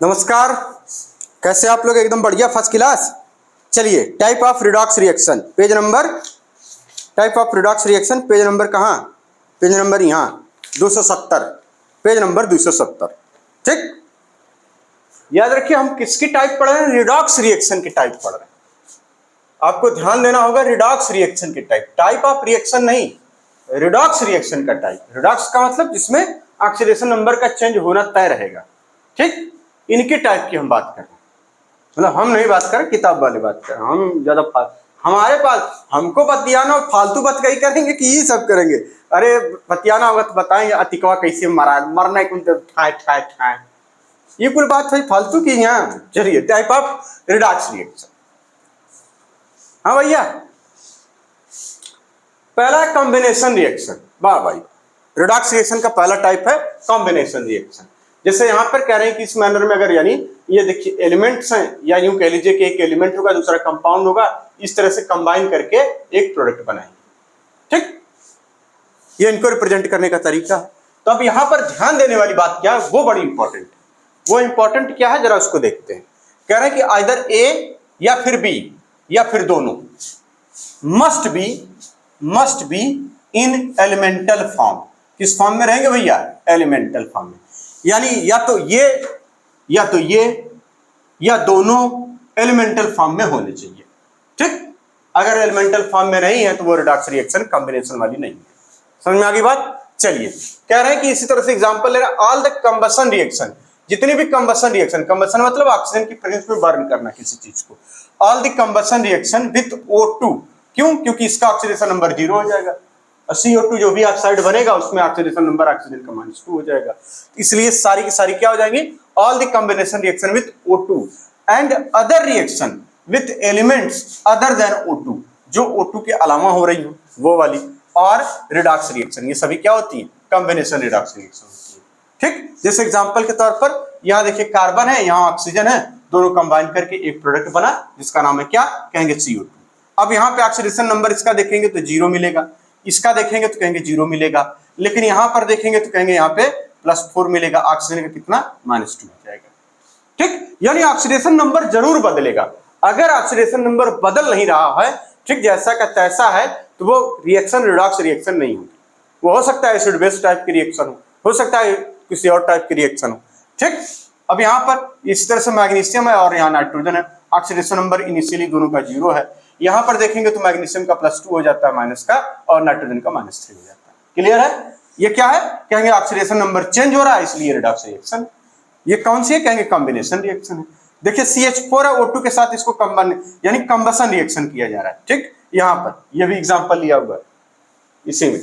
नमस्कार, कैसे आप लोग? एकदम बढ़िया, फर्स्ट क्लास। चलिए, type of redox reaction page number, type of redox reaction page number कहाँ? पेज नंबर यहाँ 270, पेज नंबर 270। ठीक, याद रखिए हम किसकी टाइप पढ़ रहे हैं? रिडॉक्स रिएक्शन की टाइप पढ़ रहे हैं। आपको ध्यान देना होगा रिडॉक्स रिएक्शन की टाइप, टाइप ऑफ रिएक्शन नहीं, रिडॉक्स रिएक्शन का टाइप। रिडॉक्स का मतलब जिसमें ऑक्सीडेशन नंबर का चेंज होना तय रहेगा। ठीक, इनकी टाइप की हम बात कर रहे हैं। मतलब हम नहीं बात कर रहे, किताब वाले बात कर रहे हैं। हम ज्यादा हमारे पास हमको बतियाना और फालतू बात कहीं करेंगे कि ये सब करेंगे? अरे बतियाना होगा तो बताएंगे अतिकवा कैसे मरा, मरना है ठाए ठाए ठाए, ये कुल बात भाई फालतू की यहाँ। चलिए, टाइप ऑफ रिडॉक्स रिएक्शन। हाँ भैया, पहला कॉम्बिनेशन रिएक्शन। वाह भाई, रिडॉक्स रिएक्शन का पहला टाइप है कॉम्बिनेशन रिएक्शन। जैसे यहां पर कह रहे हैं कि इस मैनर में, अगर यानी ये देखिए एलिमेंट्स हैं, या यूं कह लीजिए कि एक एलिमेंट होगा दूसरा कंपाउंड होगा, इस तरह से कंबाइन करके एक प्रोडक्ट बनाएंगे। ठीक, ये इनको रिप्रेजेंट करने का तरीका है। तो अब यहां पर ध्यान देने वाली बात क्या है, वो बड़ी इंपॉर्टेंट है। वो इंपॉर्टेंट क्या है, जरा उसको देखते हैं। कह रहे हैं कि आइदर ए या फिर बी या फिर दोनों must be in elemental form. किस फॉर्म में रहेंगे भैया? एलिमेंटल फॉर्म में। यानी या तो ये या दोनों एलिमेंटल फॉर्म में होने चाहिए। ठीक, अगर एलिमेंटल फॉर्म में नहीं है तो वो रिडॉक्स रिएक्शन कॉम्बिनेशन वाली नहीं है। समझ में आ गई बात? चलिए, कह रहे हैं कि इसी तरह से एग्जांपल ले रहे हैं, ऑल द कंबशन रिएक्शन, जितनी भी कंबशन रिएक्शन, कंबशन मतलब ऑक्सीजन की प्रेजेंस में बर्न करना किसी चीज को, all the combustion reaction with O2। क्यों? क्योंकि इसका ऑक्सीडेशन नंबर 0 हो जाएगा। CO2 जो भी ऑक्साइड बनेगा उसमें ऑक्सीडेशन नंबर ऑक्सीजन का -2 हो जाएगा। इसलिए सारी की सारी क्या हो जाएंगी? All the combination reaction with O2 and other reaction with elements other than O2, जो O2 के अलावा हो रही हो वो वाली, और रिडॉक्स रिएक्शन, ये सभी क्या होती है? कॉम्बिनेशन रिडॉक्स रिएक्शन होती है। ठीक, जैसे एग्जांपल के तौर पर यहाँ देखिए कार्बन है, यहाँ ऑक्सीजन है, दोनों कंबाइन करके एक प्रोडक्ट बना जिसका नाम है क्या? कहेंगे CO2। अब यहाँ पे ऑक्सीडेशन नंबर इसका देखेंगे तो 0 मिलेगा, इसका देखेंगे तो कहेंगे 0 मिलेगा, लेकिन यहां पर देखेंगे तो कहेंगे यहाँ पे +4 मिलेगा। ऑक्सीजन का कितना? -2 हो जाएगा। ठीक, यानी ऑक्सीडेशन नंबर जरूर बदलेगा। अगर ऑक्सीडेशन नंबर बदल नहीं रहा है, ठीक, जैसा का तैसा है, तो वो रिएक्शन रिडॉक्स रिएक्शन नहीं होगी। वो हो सकता है एसिड बेस टाइप की रिएक्शन हो सकता है किसी और टाइप की रिएक्शन हो। ठीक, अब यहाँ पर इस तरह से मैग्नीशियम है और यहाँ नाइट्रोजन है, ऑक्सीडेशन नंबर इनिशियली दोनों का 0 है। यहां पर देखेंगे तो मैग्नीशियम का +2 हो जाता है माइनस का, और नाइट्रोजन का -3 हो जाता है। क्लियर है? ये क्या है? कहेंगे ऑक्सीडेशन नंबर चेंज हो रहा है, इसलिए रिडॉक्स रिएक्शन। ये कौन सी है? कहेंगे कॉम्बिनेशन रिएक्शन है। देखिए CH4 है, O2 के साथ इसको यानी कंबशन रिएक्शन किया जा रहा है। ठीक, यहां पर ये भी एग्जांपल लिया हुआ है इसी में।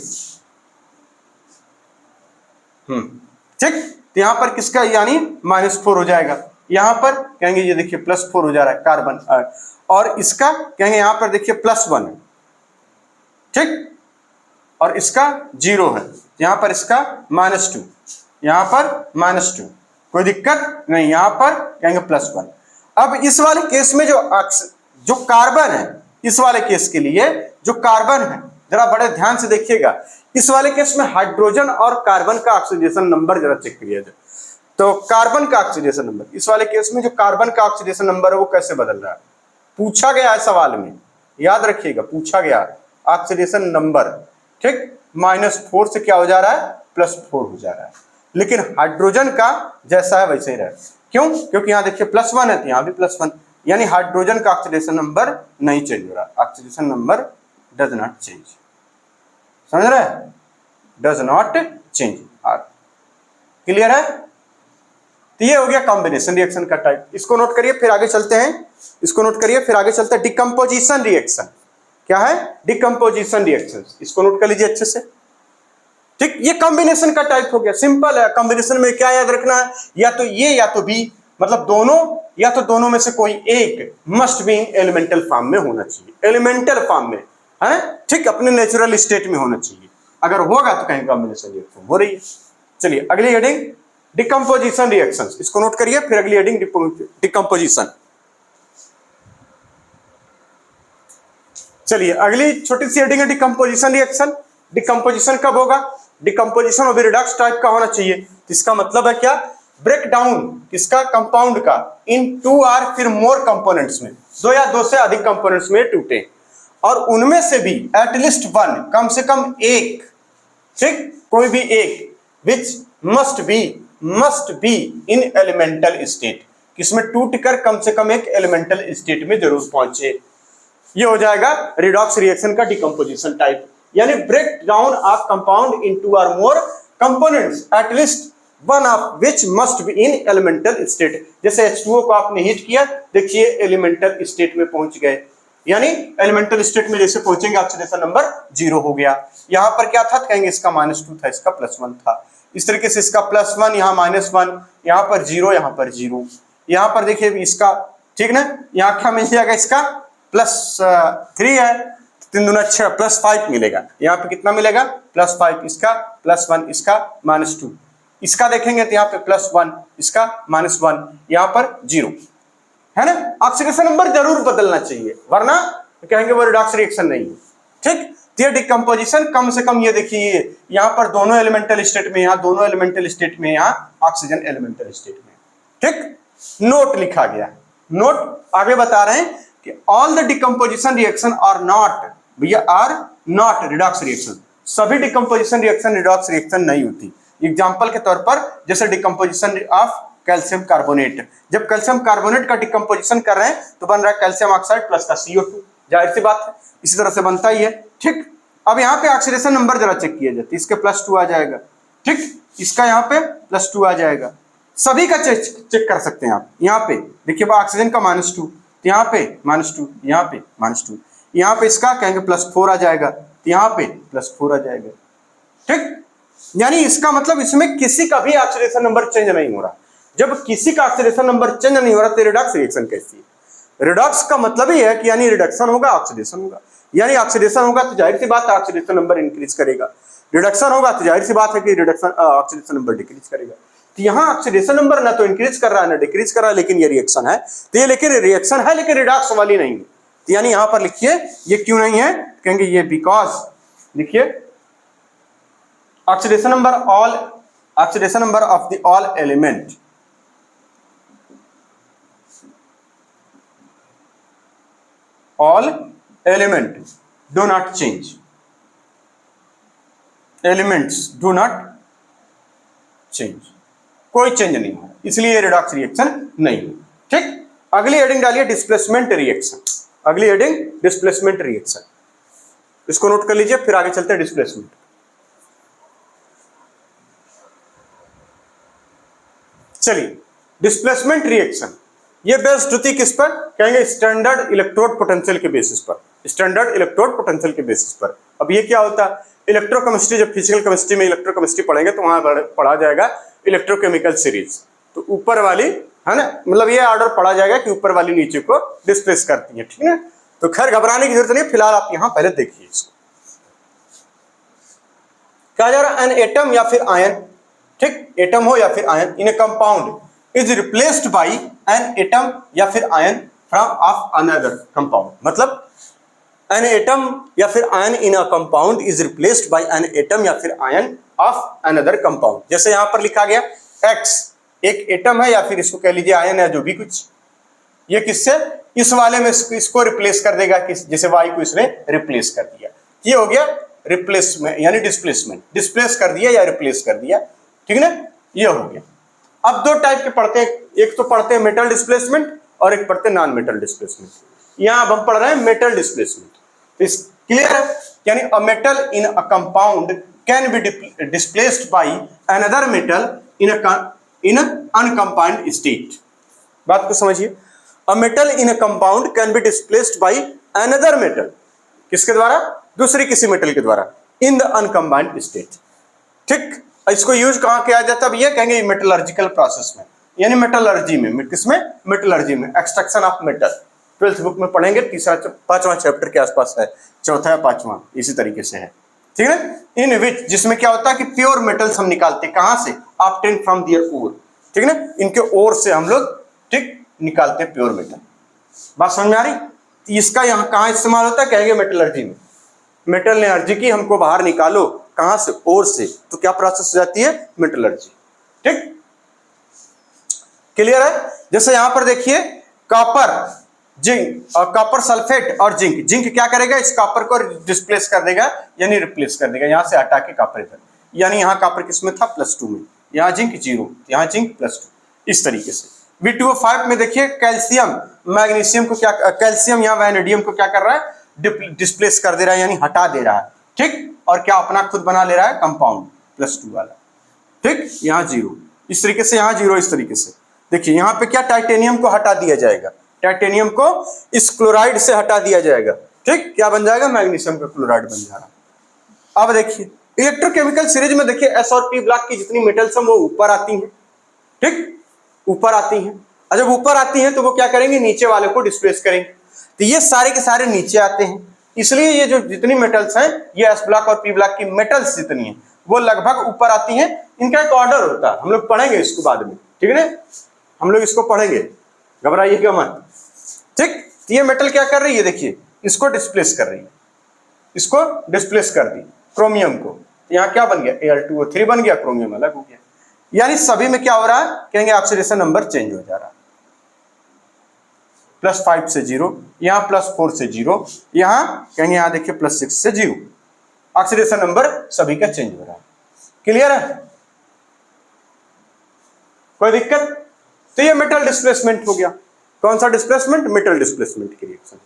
ठीक, तो यहां पर किसका यानी -4 हो जाएगा। यहां पर कहेंगे ये देखिए +4 हो जा रहा है कार्बन, और इसका कहेंगे यहां पर देखिए +1 है। ठीक, और इसका 0 है, यहां पर इसका -2, यहां पर -2, कोई दिक्कत नहीं। यहां पर कहेंगे +1। अब इस वाले केस में जो कार्बन है, इस वाले केस के लिए जो कार्बन है, जरा बड़े ध्यान से देखिएगा। इस वाले केस में हाइड्रोजन और कार्बन का ऑक्सीडेशन नंबर जरा चेक किया जाए। तो कार्बन का ऑक्सीडेशन नंबर, इस वाले केस में जो कार्बन का ऑक्सीडेशन नंबर है वो कैसे बदल रहा है? पूछा गया है सवाल में, याद रखिएगा, पूछा गया ऑक्सीडेशन नंबर। ठीक, -4 से क्या हो जा रहा है? +4 हो जा रहा है। लेकिन हाइड्रोजन का जैसा है वैसे ही रहा। क्यों? क्योंकि यहाँ देखिए +1 है तो यहाँ भी +1, यानी हाइड्रोजन का ऑक्सीडेशन नंबर नहीं चेंज हो रहा। Oxidation number does not change. समझ रहे हैं? Does not change. क्लियर है? तो ये हो गया कॉम्बिनेशन रिएक्शन का टाइप। इसको नोट करिए, फिर आगे चलते हैं। इसको नोट करिए, फिर आगे चलते हैं। डिकम्पोजिशन रिएक्शन क्या है? डिकम्पोजिशन रिएक्शन, इसको नोट कर लीजिए अच्छे से। ठीक, ये कॉम्बिनेशन का टाइप हो गया, सिंपल है। कॉम्बिनेशन में क्या याद रखना है? या तो ये या तो बी, मतलब दोनों, या तो दोनों में से कोई एक मस्ट बी एलिमेंटल फॉर्म में होना चाहिए। एलिमेंटल फॉर्म में है, ठीक, अपने नेचुरल स्टेट में होना चाहिए। अगर होगा तो कहीं कॉम्बिनेशन रिएक्शन हो रही है। चलिए अगली हेडिंग डिकम्पोजिशन रिएक्शंस, इसको नोट करिए, फिर अगली हेडिंग डिकम्पोजिशन। चलिए अगली छोटी सी हेडिंग है डिकम्पोजिशन रिएक्शन। डिकम्पोजिशन कब होगा? डिकम्पोजिशन ऑफ रिडॉक्स टाइप का होना चाहिए। इसका मतलब है क्या? ब्रेक डाउन किसका, कंपाउंड का, इन 2 और फिर मोर कंपोनेंट्स में, 2 या 2 से अधिक कंपोनेंट्स में टूटे, और उनमें से भी एटलीस्ट वन, कम से कम एक, ठीक, कोई भी एक, विच must be in elemental state, किसमें टूटकर कम से कम एक एलिमेंटल स्टेट में जरूर पहुंचे। ये हो जाएगा रिडॉक्स रिएक्शन का डिकम्पोजिशन टाइप, यानी break down of compound in 2 और more components at least one of which must be in elemental state. जैसे H2O को आपने हीट किया, देखिए एलिमेंटल स्टेट में पहुंच गए, यानी एलिमेंटल स्टेट में जैसे पहुंचेंगे ऑक्सीडेशन नंबर 0 हो गया। यहां पर क्या था, कहेंगे इसका -2 था, इसका +1 था, इस तरीके से इसका +1, यहाँ -1, यहाँ पर 0, यहाँ पर 0, यहाँ पर देखिए इसका, ठीक ना, यहाँ क्या मिल जाएगा, इसका +3 है, 3 दूना 6, +5 मिलेगा, यहाँ पे कितना मिलेगा, +5, इसका +1, इसका -2, इसका देखेंगे तो यहाँ पे +1, इसका -1, यहाँ पर 0 है ना। ऑक्सीडेशन नंबर जरूर बदलना चाहिए, वरना कहेंगे वो रिडॉक्स रिएक्शन नहीं है, ठीक। तो ये डिकम्पोजिशन कम से कम, ये देखिए यहाँ पर दोनों एलिमेंटल स्टेट में, यहाँ दोनों एलिमेंटल स्टेट में, यहाँ ऑक्सीजन एलिमेंटल स्टेट में, ठीक। नोट लिखा गया, नोट आगे बता रहे हैं कि all the decomposition reaction are not, भैया आर नॉट रिडॉक्स रिएक्शन, सभी डिकम्पोजिशन रिएक्शन रिडॉक्स रिएक्शन नहीं होती। एग्जांपल के तौर पर जैसे डिकम्पोजिशन ऑफ कैल्शियम कार्बोनेट, जब कैल्शियम कार्बोनेट का डिकम्पोजिशन कर रहे हैं तो बन रहा है कैल्शियम ऑक्साइड प्लस का CO2, जाहिर सी बात है, इसी तरह से बनता ही है, ठीक। अब यहाँ पे ऑक्सीडेशन नंबर जरा चेक किया जाए, इसके +2 आ जाएगा, ठीक, इसका यहाँ पे +2 आ जाएगा, सभी का चेक कर सकते हैं आप। यहाँ पे देखिए ऑक्सीजन का -2, यहाँ पे -2, यहाँ पे -2, यहाँ पे इसका कहेंगे +4 आ जाएगा, तो यहाँ पे +4 आ जाएगा, ठीक। यानी इसका मतलब इसमें किसी का भी ऑक्सीडेशन नंबर चेंज नहीं हो रहा। जब किसी का ऑक्सीडेशन नंबर चेंज नहीं हो रहा तो रिडॉक्स रिएक्शन कैसी है। रिडॉक्स का मतलब ही है कि यानी रिडक्शन होगा, ऑक्सीडेशन होगा, यानी ऑक्सीडेशन होगा तो जाहिर सी बात है ऑक्सीडेशन नंबर इंक्रीज करेगा, रिडक्शन होगा तो जाहिर सी बात है कि रिडक्शन ऑक्सीडेशन नंबर डिक्रीज करेगा। तो यहाँ ऑक्सीडेशन नंबर ना तो इंक्रीज कर रहा है ना डिक्रीज कर रहा है, लेकिन ये रिएक्शन है, तो ये लेकिन रिएक्शन है लेकिन रिडॉक्स वाली नहीं है। तो यानी यहाँ पर लिखिए ये क्यों नहीं है, कहेंगे ये बिकॉज, लिखिए oxidation number of the all element all element do not change, elements do not change, कोई चेंज नहीं हो, इसलिए रिडॉक्स रिएक्शन नहीं है, ठीक। अगली हेडिंग डालिए डिस्प्लेसमेंट रिएक्शन, अगली हेडिंग डिस्प्लेसमेंट रिएक्शन, इसको नोट कर लीजिए, फिर आगे चलते हैं डिस्प्लेसमेंट। चलिए डिस्प्लेसमेंट रिएक्शन ये बेस्ड होती किस पर, कहेंगे स्टैंडर्ड इलेक्ट्रोड पोटेंशियल के बेसिस पर, स्टैंडर्ड इलेक्ट्रोड पोटेंशियल के बेसिस पर। अब ये क्या होता है, इलेक्ट्रोकेमिस्ट्री, जब फिजिकल केमिस्ट्री में इलेक्ट्रोकेमिस्ट्री पढ़ेंगे तो वहां पढ़ा जाएगा इलेक्ट्रोकेमिकल सीरीज, तो ऊपर वाली है ना, मतलब ये ऑर्डर पढ़ा जाएगा कि ऊपर वाली नीचे को डिस्प्लेस करती है, ठीक है। तो खैर घबराने की जरूरत नहीं, फिलहाल आप यहां पहले देखिए इसको। कहा जा रहा है एन एटम या फिर आयन, ठीक, एटम हो या फिर ion in A compound is replaced by an atom या फिर ion from of another compound, मतलब एन एटम या फिर ion in a compound is replaced by an atom या फिर आयन ऑफ अनदर कंपाउंड। जैसे यहां पर लिखा गया X एक एटम है या फिर इसको कह लीजिए आयन है, जो भी कुछ, ये किससे, इस वाले में इसको रिप्लेस कर देगा, किस, जैसे Y को इसने रिप्लेस कर दिया, ये हो गया रिप्लेसमेंट यानी डिस्प्लेसमेंट, डिस्प्लेस कर दिया या रिप्लेस कर दिया, ठीक है ना, ये हो गया। अब 2 टाइप के पढ़ते हैं, एक तो पढ़ते हैं मेटल डिस्प्लेसमेंट और एक पढ़ते हैं नॉन मेटल डिस्प्लेसमेंट। यहां अब हम पढ़ रहे हैं मेटल डिस्प्लेसमेंट। इस क्लियर है, यानी a metal in a compound can be displaced by another metal in uncompound state. बात को समझिए, a metal in a compound can be displaced by another metal, किसके द्वारा, दूसरे किसी मेटल के द्वारा, इन द अनकंबाइंड स्टेट, ठीक। इसको यूज कहां किया जाता है, ये कहेंगे मेटलर्जिकल प्रोसेस में, यानी मेटलर्जी में, किसमें, मेटलर्जी में, extraction of metal, 12th book में पढ़ेंगे, 5वां चैप्टर के आसपास है, 4था या 5वां इसी तरीके से है, ठीक है। इन विच, जिसमें क्या होता है कि प्योर मेटल्स हम निकालते हैं, कहां से, ऑब्टेन फ्रॉम देयर ओर, ठीक है ना, इनके ओर से हम लोग, ठीक, निकालते हैं प्योर मेटल। बात समझ में आ रही, इसका यहाँ कहां इस्तेमाल होता है, कहेंगे मेटलर्जी में, मेटल ने अर्जी की हमको बाहर निकालो, कहां से, ओर से, तो क्या प्रोसेस हो जाती है, मेटलर्जी, ठीक। क्लियर है? जैसे यहां पर देखिए कॉपर, जिंक और कॉपर सल्फेट और जिंक, जिंक क्या करेगा, इस कॉपर को डिस्प्लेस कर देगा यानी रिप्लेस कर देगा, यहां से हटा के कॉपर इधर, यानी यहां कॉपर किसमें था, +2 में, यहां जिंक 0, यहां जिंक +2, इस तरीके से। V2O5 में देखिए कैल्शियम मैग्नीशियम को क्या, कैल्शियम या वैनेडियम को क्या कर रहा है, डिस्प्लेस कर दे रहा है यानी हटा दे रहा है, ठीक, और क्या अपना खुद बना ले रहा है कंपाउंड +2 वाला, ठीक, यहां 0, इस तरीके से, यहां 0 इस तरीके से। देखिए यहां पे क्या, टाइटेनियम को हटा दिया जाएगा, टाइटेनियम को इस क्लोराइड से हटा दिया जाएगा, ठीक, क्या बन जाएगा, मैग्नीशियम का क्लोराइड बन जाएगा। अब देखिए इलेक्ट्रोकेमिकल सीरीज में देखिए S और P ब्लॉक की जितनी मेटल्स हैं वो ऊपर आती हैं, ठीक, ऊपर आती हैं, और जब ऊपर आती हैं तो वो क्या करेंगे, नीचे वाले को डिस्प्लेस करेंगे, तो ये सारे के सारे नीचे आते हैं, इसलिए ये जो जितनी मेटल्स हैं, ये S ब्लॉक और P ब्लॉक की मेटल्स जितनी हैं वो लगभग ऊपर आती हैं। इनका एक ऑर्डर होता है, हम लोग पढ़ेंगे इसको बाद में, ठीक है ना, हम लोग इसको पढ़ेंगे, घबराइएगा मत, ठीक। तो ये मेटल क्या कर रही है, देखिए इसको डिस्प्लेस कर रही है, इसको डिस्प्लेस कर दी क्रोमियम को, यहाँ क्या बन गया, Al2O3 बन गया, क्रोमियम अलग हो गया, यानी सभी में क्या हो रहा है, कहेंगे ऑक्सीडेशन नंबर चेंज हो जा रहा है, +5 से 0, यहाँ +4 से 0, यहाँ कहेंगे, यहाँ देखिए +6 से 0, ऑक्सीडेशन नंबर सभी का चेंज हो रहा है। क्लियर है, कोई दिक्कत? तो ये मेटल डिस्प्लेसमेंट हो गया, कौन सा डिस्प्लेसमेंट, मेटल डिस्प्लेसमेंट की रिएक्शन,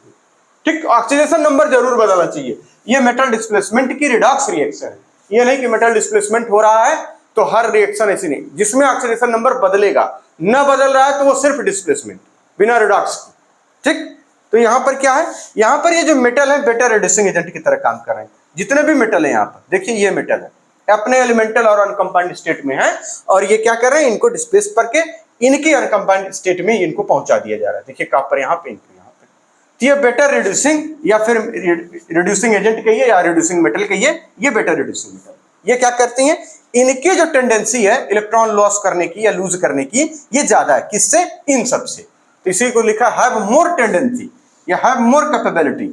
ठीक, ऑक्सीडेशन नंबर जरूर बदलना चाहिए, ये मेटल डिस्प्लेसमेंट की रिडॉक्स रिएक्शन है, ये नहीं कि मेटल डिस्प्लेसमेंट हो रहा है तो हर रिएक्शन ऐसी नहीं, जिसमें ऑक्सीडेशन नंबर बदलेगा, न बदल रहा है तो वो सिर्फ डिस्प्लेसमेंट बिना रिडॉक्स की, ठीक। तो यहां पर क्या है, यहां पर ये जो मेटल है बेटा रिड्यूसिंग एजेंट की तरह काम कर रहे हैं, जितने भी मेटल है यहाँ पर देखिए, ये मेटल है अपने एलिमेंटल और अनकंपाउंड स्टेट में है, और ये क्या कर रहे हैं, इनको डिस्प्लेस करके इनकी अनकंपाउंड स्टेट में इनको पहुंचा दिया जा रहा है, देखिए कॉपर यहाँ पे, इनको यहाँ पे, तो ये बेटर रिड्यूसिंग या फिर रिड्यूसिंग एजेंट कहिए या रिड्यूसिंग मेटल कहिए, ये बेटर रिड्यूसिंग मेटल, ये क्या करती हैं, इनकी जो टेंडेंसी है इलेक्ट्रॉन लॉस करने की या लूज करने की, ये ज्यादा है, किससे, इन सबसे, तो इसी को लिखा हैव मोर टेंडेंसी या have more capability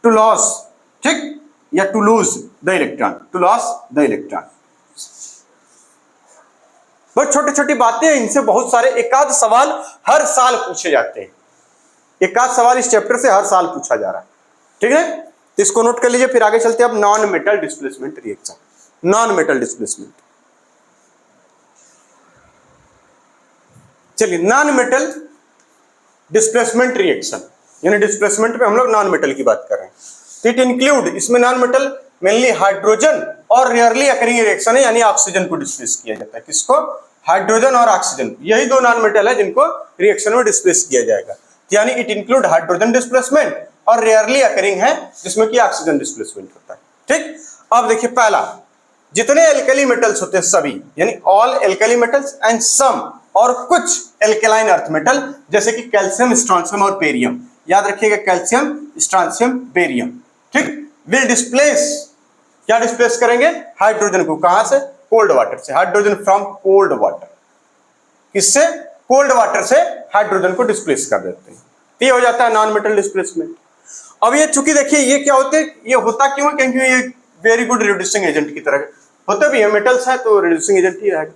to loss, ठीक, या to lose the electron, to loss the electron. बहुत छोटी छोटी बातें हैं, इनसे बहुत सारे एकाध सवाल हर साल पूछे जाते हैं, एकाध सवाल इस चैप्टर से हर साल पूछा जा रहा है, ठीक है, तो इसको नोट कर लीजिए। फिर आगे चलते हैं अब non metal displacement reaction, non metal displacement, चलिए नॉन मेटल डिस्प्लेसमेंट रिएक्शन, यानी डिस्प्लेसमेंट में हम लोग नॉन मेटल की बात कर रहे हैं, तो इट इंक्लूड, इसमें नॉन मेटल मेनली हाइड्रोजन और रेयरली अकरिंग रिएक्शन है, यानी ऑक्सीजन को डिस्प्लेस किया जाता है, किसको, हाइड्रोजन और ऑक्सीजन, यही दो नॉन मेटल है जिनको रिएक्शन में डिस्प्लेस किया जाएगा, यानी इट इंक्लूड हाइड्रोजन डिस्प्लेसमेंट और रेयरली अकरिंग है जिसमें कि ऑक्सीजन डिस्प्लेसमेंट होता है, ठीक। अब देखिए पहला, जितने एल्कली मेटल्स होते हैं सभी, यानी all alkali metals and some और कुछ एल्केलाइन अर्थ मेटल, जैसे कि कैल्शियम, स्ट्रोंशियम और बेरियम, याद रखिएगा कैल्शियम, स्ट्रोंशियम, बेरियम, ठीक, विल डिस्प्लेस, क्या डिस्प्लेस करेंगे, हाइड्रोजन को, कहां से, कोल्ड वाटर से, हाइड्रोजन फ्रॉम कोल्ड वाटर, किससे, कोल्ड वाटर से हाइड्रोजन को डिस्प्लेस कर देते हैं, ये हो जाता है नॉन मेटल डिस्प्लेसमेंट। अब ये चूंकि देखिए ये क्या होते हैं, ये होता क्यों है, क्योंकि ये वेरी गुड रिड्यूसिंग एजेंट की तरह होते भी है, मेटल्स है तो रिड्यूसिंग एजेंट ही रहेगा,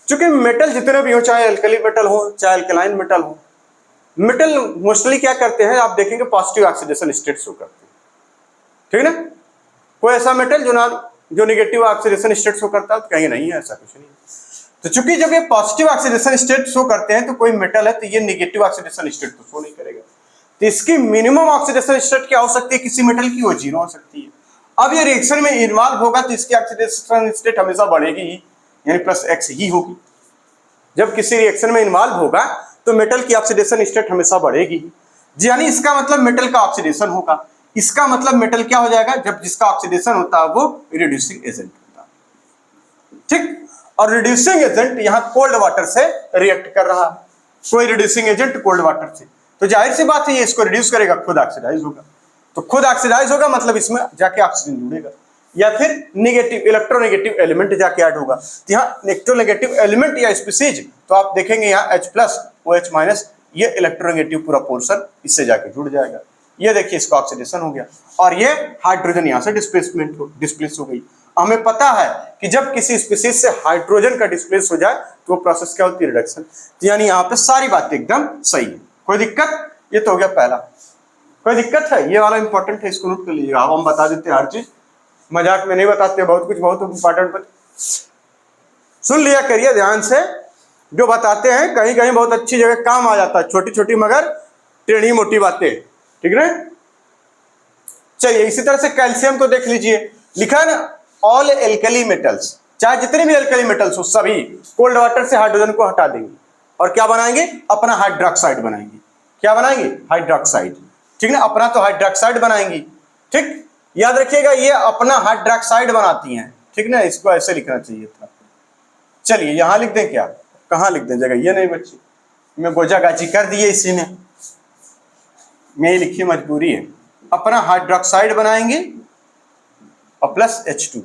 चूंकि मेटल जितने भी हो, चाहे एल्कली मेटल हो चाहे एल्कलाइन मेटल हो, मेटल मोस्टली क्या करते हैं, आप देखेंगे पॉजिटिव ऑक्सीडेशन स्टेट शो करते हैं, ठीक है ना, कोई ऐसा मेटल जो नेगेटिव ऑक्सीडेशन स्टेट शो करता है, तो कहेंगे नहीं है, ऐसा कुछ नहीं। तो चूंकि जब ये पॉजिटिव ऑक्सीडेशन स्टेट शो करते हैं तो कोई मेटल है तो ये नेगेटिव ऑक्सीडेशन स्टेट तो शो नहीं करेगा, तो इसकी मिनिमम ऑक्सीडेशन स्टेट क्या हो सकती है किसी मेटल की, वो 0 हो सकती है। अब ये रिएक्शन में इन्वॉल्व होगा तो इसकी ऑक्सीडेशन स्टेट हमेशा बढ़ेगी ही, यानी +X ही होगी। जब किसी रिएक्शन में इन्वॉल्व होगा तो मेटल की ऑक्सीडेशन स्टेट हमेशा बढ़ेगी ही, यानी इसका मतलब मेटल का ऑक्सीडेशन होगा, इसका मतलब मेटल क्या हो जाएगा, जब जिसका ऑक्सीडेशन होता है वो रिड्यूसिंग एजेंट होता है, ठीक। और रिड्यूसिंग एजेंट यहाँ कोल्ड वाटर से रिएक्ट कर रहा है, कोई रिड्यूसिंग एजेंट कोल्ड वाटर से, तो जाहिर सी बात है ये इसको रिड्यूस करेगा, खुद ऑक्सीडाइज होगा, तो खुद ऑक्सीडाइज होगा मतलब इसमें जाके ऑक्सीजन जुड़ेगा, या फिर नेगेटिव इलेक्ट्रोनेगेटिव एलिमेंट जाके ऐड होगा, तो यहाँ इलेक्ट्रोनेगेटिव एलिमेंट या स्पीसीज, तो आप देखेंगे यहाँ H+ OH-, ये इलेक्ट्रोनेगेटिव पूरा पोर्शन इससे जाके जुड़ जाएगा, ये देखिए इसका ऑक्सीडेशन हो गया, और ये हाइड्रोजन यहाँ से डिस्प्लेस हो गई। हमें पता है कि जब किसी स्पीशीज से हाइड्रोजन का डिस्प्लेस हो जाए तो वो प्रोसेस क्या होती है, रिडक्शन। तो यानी यहाँ पे सारी बातें एकदम सही है, कोई दिक्कत? ये तो हो गया पहला। कोई दिक्कत है? ये वाला इंपॉर्टेंट है, इसको नोट कर लीजिएगा। हम बता देते हैं हर चीज, मजाक में नहीं बताते, बहुत कुछ बहुत इंपॉर्टेंट। सुन लिया करिए ध्यान से, जो बताते हैं कहीं कहीं बहुत अच्छी जगह काम आ जाता है, छोटी छोटी मगर टेढ़ी मोटी बातें, ठीक है। चलिए इसी तरह से कैल्शियम को देख लीजिए, लिखा है ना ऑल एल्कली मेटल्स, चाहे जितने भी एल्कली मेटल्स हो सभी कोल्ड वाटर से हाइड्रोजन को हटा देंगे और क्या बनाएंगे, अपना हाइड्रोक्साइड बनाएंगे। क्या बनाएंगे? हाइड्रोक्साइड, ठीक ना, अपना तो हाइड्रोक्साइड बनाएंगी, ठीक। याद रखिएगा ये अपना हाइड्रोक्साइड बनाती हैं, ठीक ना, इसको ऐसे लिखना चाहिए था। चलिए यहां लिख दें, क्या कहां लिख दें, जगह ये नहीं बच्ची, मैं गोजागाजी कर दिए इसी ने, मेरी लिखी मजबूरी है। अपना हाइड्रोक्साइड बनाएंगे और प्लस H2,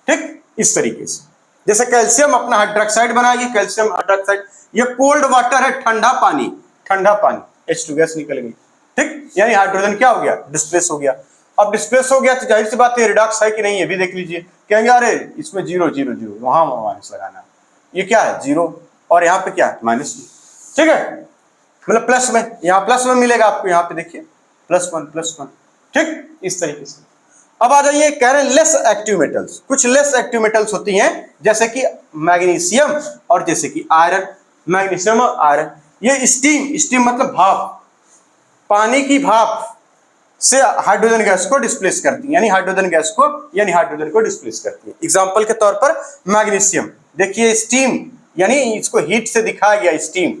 ठीक। इस तरीके से जैसे कैल्शियम अपना हाइड्रोक्साइड बनाएगी, कैल्शियम हाइड्रोक्साइड, ये कोल्ड वाटर है, ठंडा पानी, ठंडा पानी, H2 गैस निकल गई, ठीक। यानी हाइड्रोजन क्या हो गया, डिस्प्लेस हो गया। अब डिस्प्लेस हो गया तो जाहिर सी बात है रिडॉक्स है कि नहीं, ये भी देख लीजिए। कहेंगे अरे इसमें 0 0 0, वहां माइनस लगाना, ये क्या है 0 और यहाँ पे क्या है -2, ठीक है, मतलब प्लस में, यहाँ प्लस में मिलेगा आपको, यहाँ पे देखिए +1 ठीक। इस तरीके से अब आ जाइए, कह रहे हैं लेस एक्टिव मेटल्स, कुछ लेस एक्टिव मेटल्स होती हैं जैसे कि मैग्नीशियम और जैसे कि आयरन। मैग्नीशियम और आयरन ये स्टीम मतलब भाप, पानी की भाप से हाइड्रोजन गैस को डिस्प्लेस करती है, यानी हाइड्रोजन को डिस्प्लेस करती है। एग्जांपल के तौर पर मैग्नीशियम देखिए, स्टीम यानी इसको हीट से दिखाया गया स्टीम,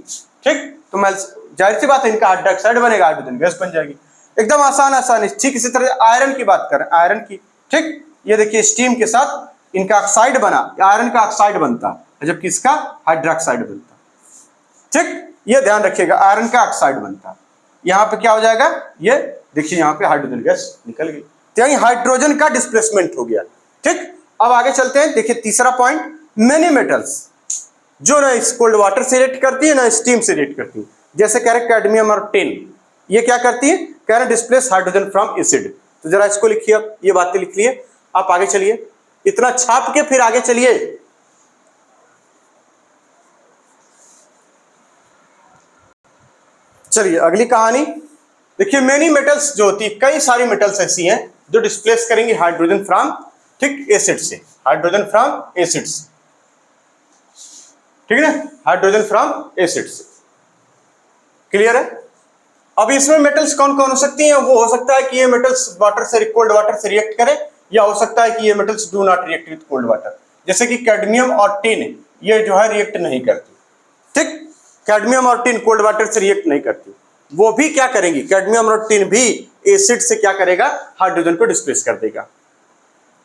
ठीक। तो जाहिर सी बात है इनका हाइड्रोक्साइड बनेगा, हाइड्रोजन गैस बन जाएगी, एकदम आसान। ठीक इसी तरह आयरन की बात करें, आयरन की, ठीक, ये देखिए स्टीम के साथ इनका ऑक्साइड बना, आयरन का ऑक्साइड बनता जबकि इसका हाइड्रोक्साइड बनता, ठीक। ये ध्यान रखिएगा, आयरन का ऑक्साइड बनता, यहाँ पे क्या हो जाएगा, ये देखिए यहाँ पे हाइड्रोजन गैस निकल गई, तो यानी हाइड्रोजन का डिस्प्लेसमेंट हो गया, ठीक। अब आगे चलते हैं, देखिए तीसरा पॉइंट, मेनी मेटल्स जो ना इस कोल्ड वाटर से रिएक्ट करती है ना स्टीम से रिएक्ट करती है, जैसे कह रहे कैडमियम और टिन, ये क्या करती है, कह रहे डिस्प्लेस हाइड्रोजन फ्रॉम एसिड। तो जरा इसको लिखिए, अब ये बातें लिख लिए, आप आगे चलिए, इतना छाप के फिर आगे चलिए। चलिए अगली कहानी देखिए, मेनी मेटल्स जो होती है, कई सारी मेटल्स ऐसी हैं जो डिस्प्लेस करेंगे हाइड्रोजन फ्रॉम, ठीक, एसिड से, हाइड्रोजन फ्रॉम एसिड से, ठीक है, हाइड्रोजन फ्रॉम एसिड से, क्लियर है। अब इसमें मेटल्स कौन कौन हो सकती हैं, वो हो सकता है कि ये मेटल्स वाटर से, कोल्ड वाटर से रिएक्ट करें, या हो सकता है कि ये metals do not react with cold water, जैसे कि कैडमियम और टिन, ये जो है रिएक्ट नहीं करती, ठीक। कैडमियम और टिन कोल्ड वाटर से रिएक्ट नहीं करती, वो भी क्या करेंगी, कैडमियम और टिन भी एसिड से क्या करेगा, हाइड्रोजन को डिस्प्लेस कर देगा।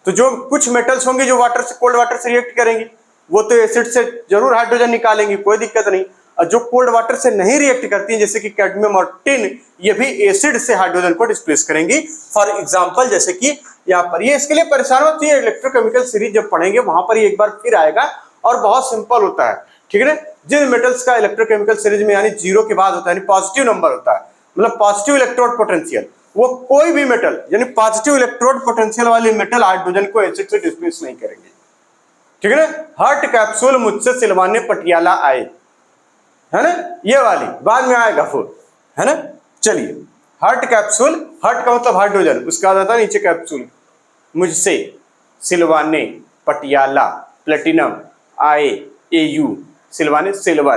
तो जो कुछ मेटल्स होंगे जो वाटर से, कोल्ड वाटर से रिएक्ट करेंगी, वो तो एसिड से जरूर हाइड्रोजन निकालेंगी, कोई दिक्कत नहीं। और जो कोल्ड वाटर से नहीं रिएक्ट करती हैं जैसे कि कैडमियम और टिन, ये भी एसिड से हाइड्रोजन को डिस्प्लेस करेंगी। फॉर एग्जांपल जैसे कि यहाँ पर, ये इसके लिए परेशान होती है, इलेक्ट्रोकेमिकल सीरीज जब पढ़ेंगे वहां पर ये एक बार फिर आएगा और बहुत सिंपल होता है, ठीक है ना। जिन मेटल्स का इलेक्ट्रोकेमिकल सीरीज में यानी 0 के बाद होता है, यानी पॉजिटिव नंबर होता है, मतलब पॉजिटिव इलेक्ट्रोड पोटेंशियल, वो कोई भी मेटल यानी पॉजिटिव इलेक्ट्रोड पोटेंशियल वाले मेटल हाइड्रोजन को एसिड से डिस्प्लेस नहीं करेंगे, ठीक है ना। हार्ट कैप्सूल मुझसे सिलवाने पटियाला आए, है ना, ये वाली बाद में आएगा वो, है ना। चलिए हार्ट कैप्सूल, हार्ट का मतलब हाइड्रोजन, उसका आता है नीचे कैप्सूल, मुझसे सिलवाने पटियाला, प्लेटिनम आए, AU सिलवाने सिल्वर,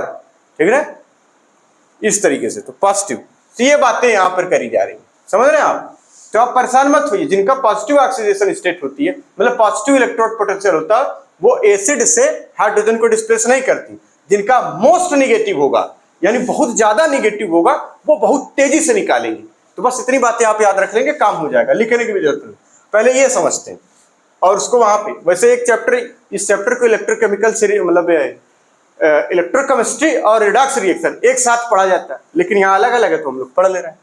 ठीक है ना, इस तरीके से। तो पॉजिटिव, तो ये बातें यहां पर करी जा रही है, समझ रहे हैं आप। तो आप परेशान मत होइए, जिनका पॉजिटिव ऑक्सीडेशन स्टेट होती है, मतलब पॉजिटिव इलेक्ट्रोड पोटेंशियल होता है, वो एसिड से हाइड्रोजन को डिस्प्लेस नहीं करती। जिनका मोस्ट निगेटिव होगा यानी बहुत ज्यादा निगेटिव होगा, वो बहुत तेजी से निकालेंगे। तो बस इतनी बातें आप याद रख लेंगे, काम हो जाएगा, लिखने की भी जरूरत नहीं, पहले ये समझते हैं और उसको वहां पे। वैसे एक चैप्टर, इस चैप्टर को इलेक्ट्रोकेमिकल सीरीज मतलब इलेक्ट्रोकेमिस्ट्री और रिडॉक्स रिएक्शन एक साथ पढ़ा जाता है, लेकिन यहाँ अलग अलग है तो हम लोग पढ़ ले रहे हैं।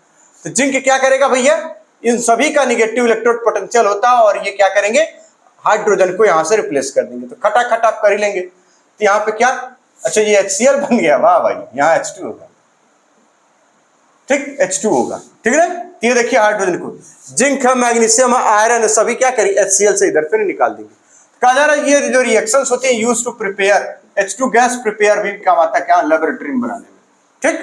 तो जिंक क्या करेगा भैया, इन सभी का निगेटिव इलेक्ट्रोड पोटेंशियल होता है और ये क्या करेंगे, हाइड्रोजन को यहाँ से रिप्लेस कर देंगे। तो खटाखट आप कर ही लेंगे। तो यहाँ पे क्या, अच्छा ये HCl बन गया, वाह भाई, यहाँ H2 होगा, ठीक, H2 होगा, ठीक है ना। ये देखिए हाइड्रोजन को, जिंक है, मैग्नीशियम है, आयरन है, सभी क्या करेंगे HCl से इधर से निकाल देंगे। कहा जा रहा है ये जो रिएक्शंस होते हैं use to prepare H2 gas, prepare भी काम आता है क्या, लेबोरेटरी में बनाने में, ठीक।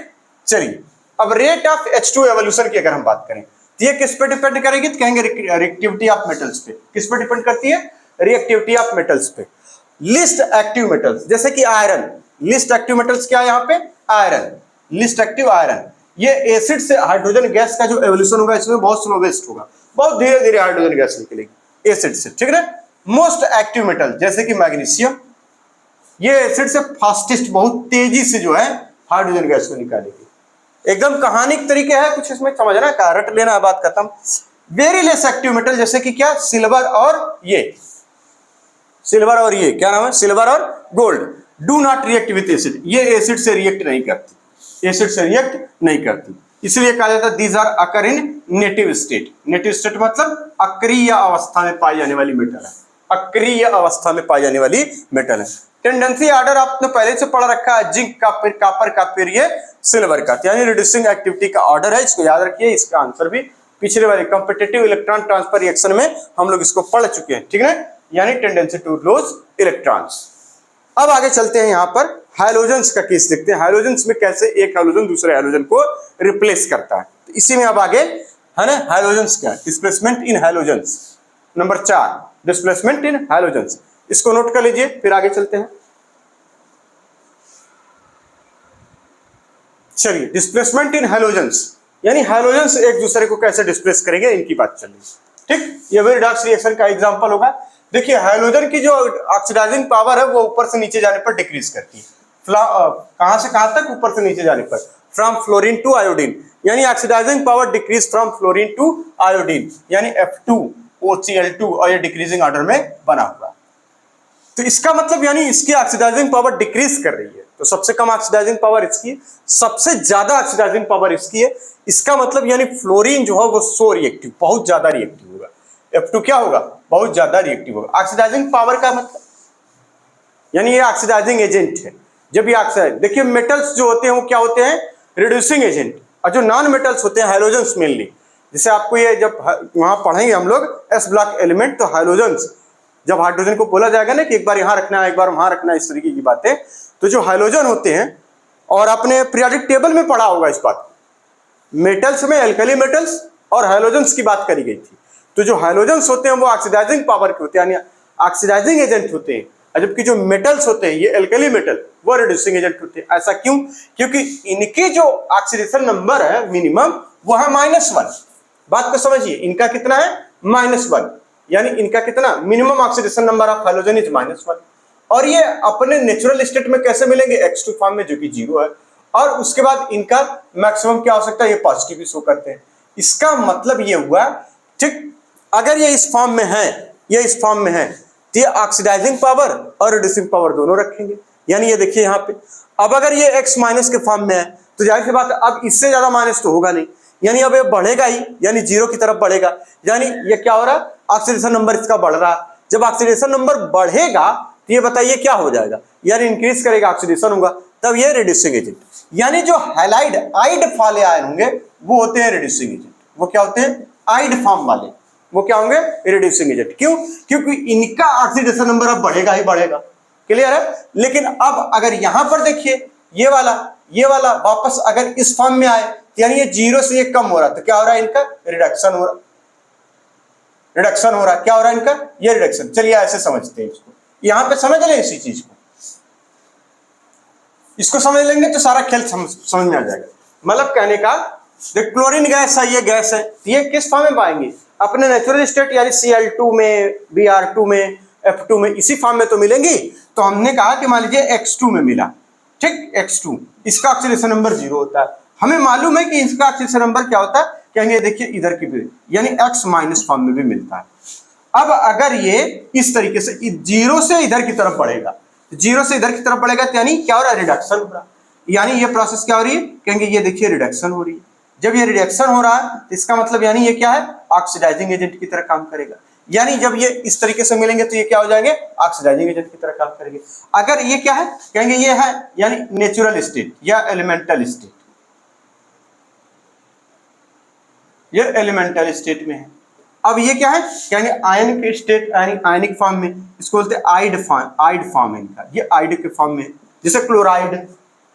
चलिए अब रेट ऑफ H2 एवोल्यूशन की अगर हम बात करें तो ये किस पे डिपेंड करेगी, तो कहेंगे रिएक्टिविटी ऑफ मेटल्स पे। किस पे डिपेंड करती है, रिएक्टिविटी ऑफ मेटल्स पे। लिस्ट एक्टिव मेटल्स जैसे कि आयरन, लिस्ट एक्टिव मेटल्स क्या है यहाँ पे, आयरन, लिस्ट एक्टिव आयरन। ये एसिड से हाइड्रोजन गैस का जो एवोल्यूशन होगा इसमें बहुत स्लोवेस्ट होगा, बहुत धीरे धीरे हाइड्रोजन गैस निकलेगी एसिड से, ठीक है। मोस्ट एक्टिव मेटल जैसे कि मैग्नीशियम, ये एसिड से फास्टेस्ट, बहुत तेजी से जो है हाइड्रोजन गैस को निकालेगी। एकदम कहानी के तरीके है, कुछ इसमें समझना का रट लेना, बात खत्म। वेरी लेस एक्टिव मेटल जैसे कि क्या, सिल्वर और ये, सिल्वर और ये क्या नाम है, सिल्वर और gold, do not react with acid, ये एसिड से रिएक्ट नहीं करती, एसिड से रिएक्ट नहीं करती, इसलिए कहा जाता है these are occur in native state. Native state मतलब अक्रिय अवस्था में पाई जाने वाली मेटल है, अक्रिय अवस्था में पाई जाने वाली मेटल है। टेंडेंसी ऑर्डर आपने पहले से पढ़ रखा है, जिंक का, फिर कॉपर का, फिर ये सिल्वर का, यानी रिड्यूसिंग एक्टिविटी का ऑर्डर है, इसको याद रखिए। इसका आंसर भी पिछले वाले कॉम्पिटिटिव इलेक्ट्रॉन ट्रांसफर रिएक्शन में हम लोग इसको पढ़ चुके हैं, ठीक है, यानी टेंडेंसी टू लूज इलेक्ट्रॉन्स। अब आगे चलते हैं, यहां पर हैलोजेंस का केस देखते हैं, हैलोजेंस में कैसे एक हैलोजन दूसरे हैलोजन को रिप्लेस करता है। तो इसी में अब आगे है ना, हैलोजेंस क्या, displacement in halogens, number 4 displacement in halogens, इसको नोट कर लीजिए, फिर आगे चलते हैं। चलिए डिस्प्लेसमेंट इन हैलोजेंस, यानी हैलोजेंस एक दूसरे को कैसे डिस्प्लेस करेंगे, इनकी बात चल रही है, ठीक। ये रेडॉक्स रिएक्शन का एग्जांपल होगा। देखिए हैलोजन की जो ऑक्सीडाइजिंग पावर है वो ऊपर से नीचे जाने पर डिक्रीज करती है, कहां से कहां तक, ऊपर से नीचे जाने पर, फ्रॉम फ्लोरीन टू आयोडीन, यानी oxidising power decrease from fluorine to iodine, यानी F2OCl2, और ये डिक्रीजिंग ऑर्डर में बना हुआ। तो इसका मतलब यानी इसकी ऑक्सीडाइजिंग पावर डिक्रीज कर रही है, तो सबसे कम ऑक्सीडाइजिंग पावर इसकी, सबसे ज्यादा ऑक्सीडाइजिंग पावर इसकी है। इसका मतलब यानी फ्लोरीन जो है वो सो रिएक्टिव, बहुत ज्यादा रिएक्टिव होगा, F2 क्या होगा, बहुत ज्यादा रिएक्टिव होगा। ऑक्सीडाइजिंग पावर का मतलब यानी ये ऑक्सीडाइजिंग एजेंट है। जब ये ऑक्साइड, देखिए मेटल्स जो होते हैं वो क्या होते हैं, रिड्यूसिंग एजेंट, और जो नॉन मेटल्स होते हैं हैलोजेंस मेनली, जैसे आपको ये जब वहां पढ़ेंगे हम लोग एस ब्लॉक एलिमेंट, तो हैलोजेंस, जब हाइड्रोजन को बोला जाएगा ना कि एक बार यहां रखना है एक बार वहां रखना है, इस तरीके की बातें, तो जो हैलोजन होते हैं, और आपने पीरियोडिक टेबल में पढ़ा होगा इस बात, मेटल्स में एल्कली मेटल्स और हैलोजेंस की बात करी गई थी। तो जो हैलोजेंस होते हैं वो ऑक्सीडाइजिंग पावर के होते हैं, यानी ऑक्सीडाइजिंग एजेंट होते हैं, जबकि जो मेटल्स होते हैं ये एल्कली मेटल वो रिड्यूसिंग एजेंट होते हैं। ऐसा क्यों, क्योंकि इनके जो ऑक्सीडेशन नंबर है मिनिमम वो है -1। बात को समझिए, इनका कितना है, -1, यानी इनका कितना minimum oxidation number of halogen is -1। और ये अपने नेचुरल स्टेट में कैसे मिलेंगे, X2 फॉर्म में, जो कि 0 है, और उसके बाद इनका मैक्सिमम क्या हो सकता है, ये पॉजिटिव भी शो करते हैं। इसका मतलब ये हुआ, ठीक, अगर ये इस फॉर्म में है, ये इस फॉर्म में है, तो ये ऑक्सीडाइजिंग पावर और रिड्यूसिंग पावर दोनों रखेंगे। यानी ये देखिए यहाँ पे, अब अगर ये X- के फॉर्म में है तो जाहिर सी बात है अब इससे ज्यादा माइनस तो होगा नहीं, यानी अब ये बढ़ेगा ही, यानी 0 की तरफ बढ़ेगा, यानी ये क्या हो रहा है, ऑक्सीडेशन नंबर इसका बढ़ रहा है। जब ऑक्सीडेशन नंबर बढ़ेगा तो ये बताइए क्या हो जाएगा, यानी इंक्रीज करेगा, ऑक्सीडेशन होगा, तब ये रिड्यूसिंग एजेंट, यानी जो हैलाइड आइड वाले आयन होंगे वो होते हैं रिड्यूसिंग एजेंट। वो क्या होते हैं, आइड फॉर्म वाले, वो क्या होंगे, रिड्यूसिंग एजेंट। क्यों, क्योंकि इनका ऑक्सीडेशन नंबर अब बढ़ेगा ही बढ़ेगा, क्लियर है। लेकिन अब अगर यहां पर देखिए ये वाला वापस अगर इस फॉर्म में आए, यानी ये 0 से ये कम हो रहा, तो क्या हो रहा है, इनका रिडक्शन हो रहा, रिडक्शन हो रहा है, क्या हो रहा है इनका, ये रिडक्शन। चलिए ऐसे समझते हैं इसको, यहां पे समझ लें इसी चीज को, इसको समझ लेंगे तो सारा खेल समझ में आ जाएगा। मतलब कहने का, क्लोरीन गैस है, ये गैस है, ये किस फॉर्म में पाएंगे, अपने नेचुरल स्टेट यानी Cl2 में, Br2 में, F2 में, इसी फॉर्म में तो मिलेंगी। तो हमने कहा कि मान लीजिए X2 में मिला, ठीक, X2, इसका ऑक्सीडेशन नंबर 0 होता है। हमें मालूम है कि इसका ऑक्सीडेशन नंबर क्या होता है, कहेंगे देखिए इधर की भी, यानी X- फॉर्म में भी मिलता है। अब अगर ये इस तरीके से 0 से इधर की तरफ बढ़ेगा, 0 से इधर की तरफ बढ़ेगा, तो यानी क्या हो रहा है, रिडक्शन हो रहा है, यानी ये प्रोसेस क्या हो रही है, कहेंगे ये देखिए रिडक्शन हो रही है। जब ये रिडक्शन हो रहा है तो इसका मतलब यानी ये क्या है, ऑक्सीडाइजिंग एजेंट की तरह काम करेगा। यानी जब ये इस तरीके से मिलेंगे तो ये क्या हो जाएंगे, ऑक्सीडाइजिंग एजेंट की तरह काम करेंगे। अगर ये क्या है, कहेंगे ये है यानी नेचुरल स्टेट या एलिमेंटल स्टेट, ये एलिमेंटल स्टेट में है। अब ये क्या है, यानी आयन के स्टेट यानी आयनिक फॉर्म में, इसको बोलते हैं आइड फॉर्म है इनका, ये आइड के फॉर्म में, जैसे क्लोराइड,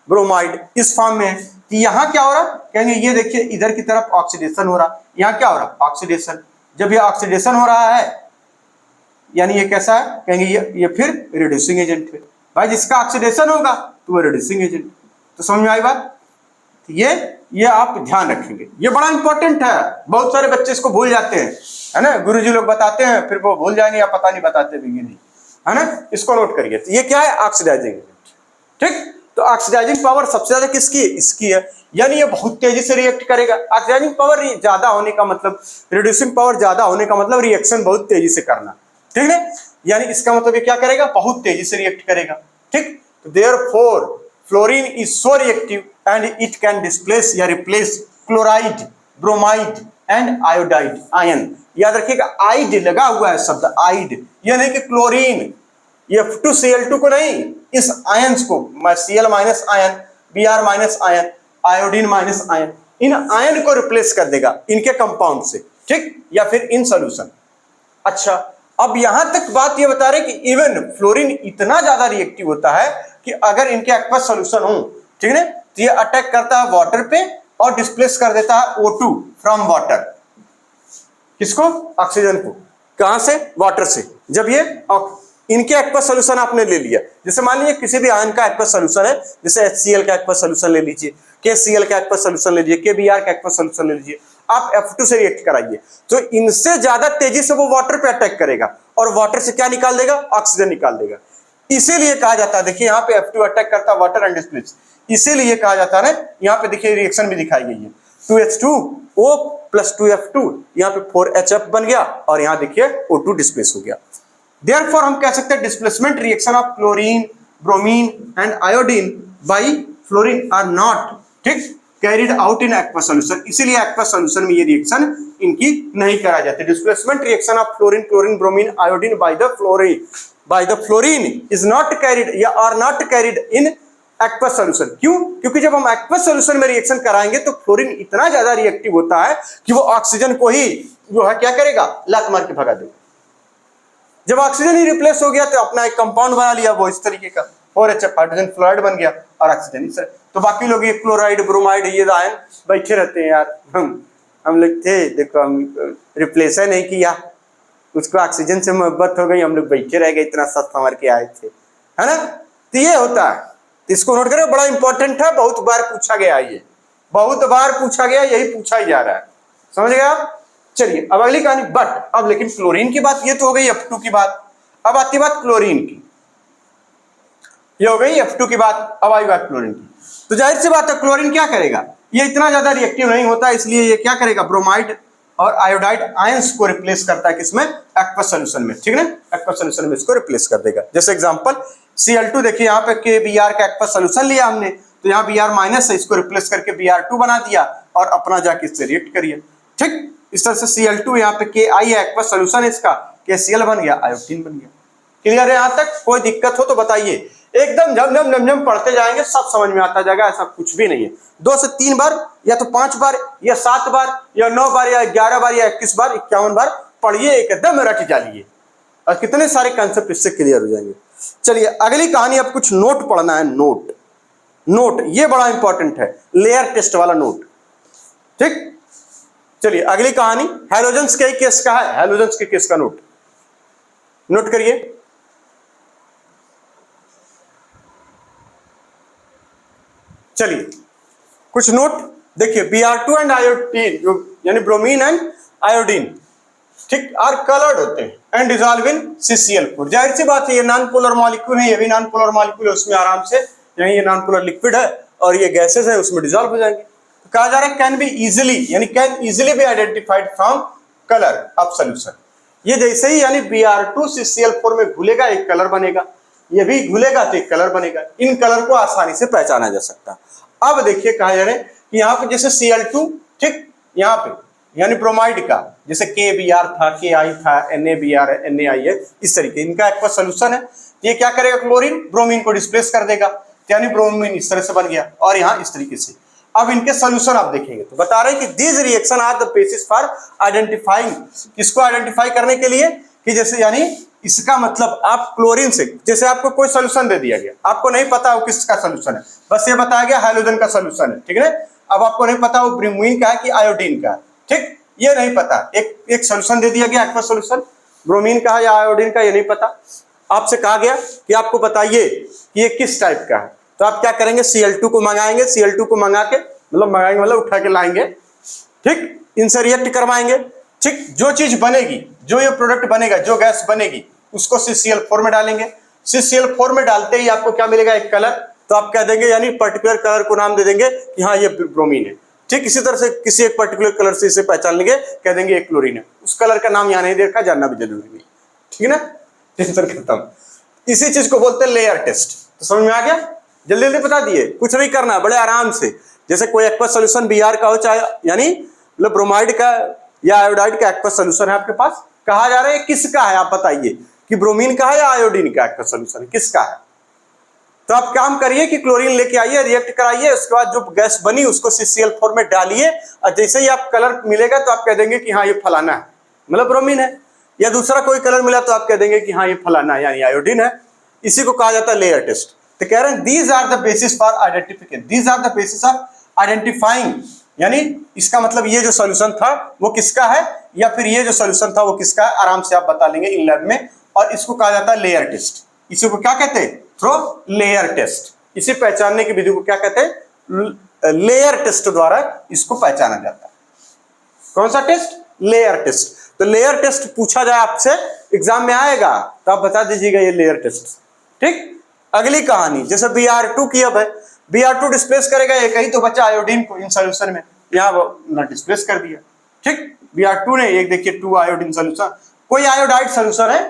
ब्रोमाइड इस फॉर्म में है। कि यहाँ क्या हो रहा, कहेंगे ये देखिए इधर की तरफ ऑक्सीडेशन हो रहा, यहाँ क्या हो रहा, ऑक्सीडेशन। जब ये ऑक्सीडेशन हो रहा है यानी ये कैसा है, कहेंगे ये फिर रिड्यूसिंग एजेंट है। भाई जिसका ऑक्सीडेशन होगा तो वो रिड्यूसिंग एजेंट। तो समझ में आई बात, ये आप ध्यान रखेंगे, ये बड़ा इंपॉर्टेंट है। बहुत सारे बच्चे इसको भूल जाते हैं, है ना, गुरुजी लोग बताते हैं फिर वो भूल जाएंगे या पता नहीं बताते भी नहीं, है ना। इसको नोट करिए। तो ये क्या है, ऑक्सीडाइजिंग एजेंट। ठीक, तो ऑक्सीडाइजिंग पावर सबसे ज्यादा किसकी है, इसकी है, यानी ये बहुत तेजी से रिएक्ट करेगा। ऑक्सीडाइजिंग पावर ज्यादा होने का मतलब, रिड्यूसिंग पावर ज्यादा होने का मतलब रिएक्शन बहुत तेजी से करना, ठीक है। यानी इसका मतलब ये क्या करेगा, बहुत तेजी से रिएक्ट करेगा। ठीक, तो therefore fluorine is so reactive and it can displace या replace chloride, bromide and iodide ion. याद रखिएगा आइड लगा हुआ है शब्द आइड, यह नहीं कि क्लोरीन, F2Cl2 को नहीं, इस आयंस को, Cl minus ion, Br minus ion, iodine minus ion, इन आयन को रिप्लेस कर देगा इनके कंपाउंड से। ठीक, या फिर इन सॉल्यूशन। अच्छा, अब यहां तक बात ये बता रहे कि इवन फ्लोरीन इतना ज्यादा रिएक्टिव होता है कि अगर इनके एक्वस सॉल्यूशन हो, ठीक है, तो ये अटैक करता है वाटर पे और डिस्प्लेस कर देता है O2 फ्रॉम वाटर। किसको, ऑक्सीजन को। कहां से, वाटर से। जब ये इनके एक्वस सॉल्यूशन आपने ले लिया, जैसे मान लीजिए किसी भी आयन का एक्वस सॉल्यूशन है, जैसे HCl का एक्वस सॉल्यूशन ले लीजिए, KCl का एक्वस सॉल्यूशन ले लीजिए, KBr का एक्वस सॉल्यूशन ले लीजिए, आप F2 से रिएक्ट कराइए तो इनसे ज्यादा तेजी से वो वाटर पे अटैक करेगा और वाटर से क्या निकाल देगा, ऑक्सीजन निकाल देगा। इसीलिए कहा जाता है, देखिए यहाँ पे F2 अटैक करता है वाटर एंड डिस्प्लेस, इसीलिए कहा जाता है ना, यहाँ पे देखिए रिएक्शन भी दिखाई गई है, 2H2O प्लस 2F2, यहाँ पे 4HF बन गया और यहाँ देखिए O2 डिस्प्लेस हो गया। Therefore हम कह सकते हैं displacement reaction of chlorine, bromine and iodine by fluorine are not, ठीक, carried out in aqueous solution. इसीलिए एक्वस सॉल्यूशन में ये रिएक्शन इनकी नहीं करा जाती। Displacement reaction of fluorine, chlorine, bromine, iodine by the fluorine is not carried या are not carried in aqueous solution. क्यों, क्योंकि जब हम एक्वस सॉल्यूशन में रिएक्शन कराएंगे तो फ्लोरीन इतना ज्यादा रिएक्टिव होता है कि वो ऑक्सीजन को ही जो है क्या करेगा, लात मार के भगा देगा। जब ऑक्सीजन ही रिप्लेस हो गया तो अपना एक कंपाउंड बना लिया वो इस तरीके का, और अच्छा हाइड्रोजन फ्लोराइड बन गया और ऑक्सीजन इस। तो बाकी लोग ये क्लोराइड, ब्रोमाइड, ये आयन बैठे रहते हैं यार। हम लोग थे, देखो हम रिप्लेस नहीं किया, उसको ऑक्सीजन से मोहब्बत हो गई, हम लोग बैठे रह गए, इतना सस्ता मार के आए थे, है ना। तो ये होता है, इसको नोट करें, बड़ा इंपॉर्टेंट है, बहुत बार पूछा गया, ये बहुत बार पूछा गया, यही पूछा ही जा रहा है, समझ गए आप। चलिए अब अगली कहानी। बट अब लेकिन क्लोरीन की बात, ये तो हो गई F2 की बात, अब आती बात क्लोरीन की, ये हो गई F2 की बात, अब आई बात क्लोरीन की। तो जाहिर सी बात है क्लोरीन क्या करेगा, ये इतना ज्यादा रिएक्टिव नहीं होता, इसलिए ये क्या करेगा, ब्रोमाइड और आयोडाइड आयंस को रिप्लेस करता है किसमें, एक्वस सॉल्यूशन में, ठीक है ना, एक्वस सॉल्यूशन में इसको रिप्लेस कर देगा। जैसे एग्जांपल Cl2, देखिए यहाँ पे KBr का एक्वस सॉल्यूशन लिया हमने, तो यहाँ Br माइनस है, इसको रिप्लेस करके Br2 बना दिया और अपना जाके इससे रिएक्ट करिए। ठीक, इस तरह से Cl2 यहाँ पे Ki है, एक्वस सॉल्यूशन है इसका, KCl बन गया, आयोडीन बन गया। क्लियर है यहाँ तक, कोई दिक्कत हो तो बताइए। एकदम झमझम झमझम पढ़ते जाएंगे, सब समझ में आता जाएगा, ऐसा कुछ भी नहीं है। 2 से 3 बार या तो 5 बार या 7 बार या 9 बार या 11 बार या 21 बार 51 बार पढ़िए, एकदम रट जाइए और कितने सारे कंसेप्ट इससे क्लियर हो जाएंगे। चलिए अगली कहानी, अब कुछ नोट पढ़ना है, नोट ये बड़ा इंपॉर्टेंट है, लेयर टेस्ट वाला नोट। ठीक, चलिए अगली कहानी हैलोजेंस के केस का है, हैलोजेंस के केस का नोट करिए। चलिए कुछ नोट देखिए, Br2 एंड आयोडीन, जो यानी ब्रोमीन एंड आयोडीन, ठीक, आर कलर्ड होते हैं एंड डिसॉल्व इन CCl4। जाहिर सी बात है ये नॉन पोलर मॉलिक्यूल है, ये भी नॉन पोलर मॉलिक्यूल है, उसमें आराम से, यानी ये नॉन पोलर लिक्विड है और ये गैसेस है, उसमें डिसॉल्व हो जाएंगे। तो कहा जा रहा है कैन बी इजिली, यानी can easily be identified from colour of solution. ये जैसे ही यानी Br2 CCl4 में घुलेगा एक कलर बनेगा, ये भी घुलेगा तो एक कलर बनेगा, इन कलर को आसानी से पहचाना जा सकता है। अब देखिए कहा जा रहा है कि यहाँ पे जैसे Cl2, ठीक, यहाँ पे यानी ब्रोमाइड का जैसे KBr था, Ki था, NaBr है, NaI है, इस तरीके इनका एक्वस सॉल्यूशन है। ये क्या करेगा, क्लोरीन ब्रोमीन को डिस्प्लेस कर देगा, यानी ब्रोमीन इस तरह से बन गया और यहाँ इस तरीके से। अब इनके सॉल्यूशन आप देखेंगे तो बता रहे हैं कि these reaction are the basis for identifying, किसको आइडेंटिफाई करने के लिए कि जैसे यानी इसका मतलब आप क्लोरीन से, जैसे आपको कोई सॉल्यूशन दे दिया गया, आपको नहीं पता वो किसका सॉल्यूशन है, बस ये बताया गया हाइड्रोजन का सॉल्यूशन है, ठीक है। अब आपको नहीं पता वो ब्रोमीन का है कि आयोडीन का है, ठीक, ये नहीं पता। एक सॉल्यूशन दे दिया गया, एक्वा सॉल्यूशन, ब्रोमीन का है या आयोडीन का, ये नहीं पता। आपसे कहा गया कि आपको बताइए कि ये किस टाइप का है, तो आप क्या करेंगे, Cl2 को मंगाएंगे, Cl2 को मंगा के मतलब मंगाएंगे मतलब उठा के लाएंगे, ठीक, इनसे रिएक्ट करवाएंगे, ठीक, जो चीज बनेगी, जो ये प्रोडक्ट बनेगा, जो गैस बनेगी, उसको CCl4 में डालेंगे। CCl4 में डालते ही आपको क्या मिलेगा, एक कलर, तो आप कह देंगे यानी पर्टिकुलर कलर को नाम दे देंगे कि हाँ ये ब्रोमीन है, ठीक। इसी तरह से किसी एक पर्टिकुलर कलर से इसे पहचान लेंगे, कह देंगे एक क्लोरीन है। उस कलर का नाम यहाँ नहीं देखा, जानना भी जरूरी नहीं, ठीक है ना, टेंशन खत्म। इसी चीज को बोलते हैं लेयर टेस्ट। तो समझ में आ गया, जल्दी जल्दी बता दिए, कुछ नहीं करना, बड़े आराम से। जैसे कोई एक्वा सोल्यूशन Br का हो, चाहे यानी मतलब ब्रोमाइड का या आयोडाइड का एक्वा सोल्यूशन है आपके पास, कहा जा रहा है किसका है, आप बताइए कि ब्रोमीन का है या आयोडीन का एक्वा सोल्यूशन किसका है। तो आप काम करिए कि क्लोरीन लेके आइए, रिएक्ट कराइए, उसके बाद जो गैस बनी उसको CCl4 में डालिए, और जैसे ही आप कलर मिलेगा तो आप कह देंगे कि हाँ ये फलाना है, मतलब ब्रोमीन है। या दूसरा कोई कलर मिला तो आप कह देंगे कि हाँ ये फलाना है, यानी आयोडीन है। इसी को कहा जाता है लेयर टेस्ट। तो कह रहे हैं these are the basis for identification, these are the basis of identifying, यानी इसका मतलब ये जो सॉल्यूशन था वो किसका है, या फिर ये जो सॉल्यूशन था वो किसका है, आराम से आप बता लेंगे इन लैब में। और इसको कहा जाता है लेयर टेस्ट। इसी को क्या कहते हैं, थ्रो लेयर टेस्ट। इसे पहचानने की विधि को क्या कहते हैं, लेयर टेस्ट द्वारा इसको पहचाना जाता है। कौन सा टेस्ट, लेयर टेस्ट। तो लेयर टेस्ट पूछा जाए आपसे, एग्जाम में आएगा तो आप बता दीजिएगा ये लेयर टेस्ट, ठीक। अगली कहानी, जैसे Br2 की अब है, Br2 डिस्प्लेस करेगा, एक ही तो बचा आयोडीन को इन सॉल्यूशन में, यहाँ वो डिस्प्लेस कर दिया, ठीक। Br2 ने एक देखिए 2 आयोडीन सॉल्यूशन, कोई आयोडाइड सॉल्यूशन है,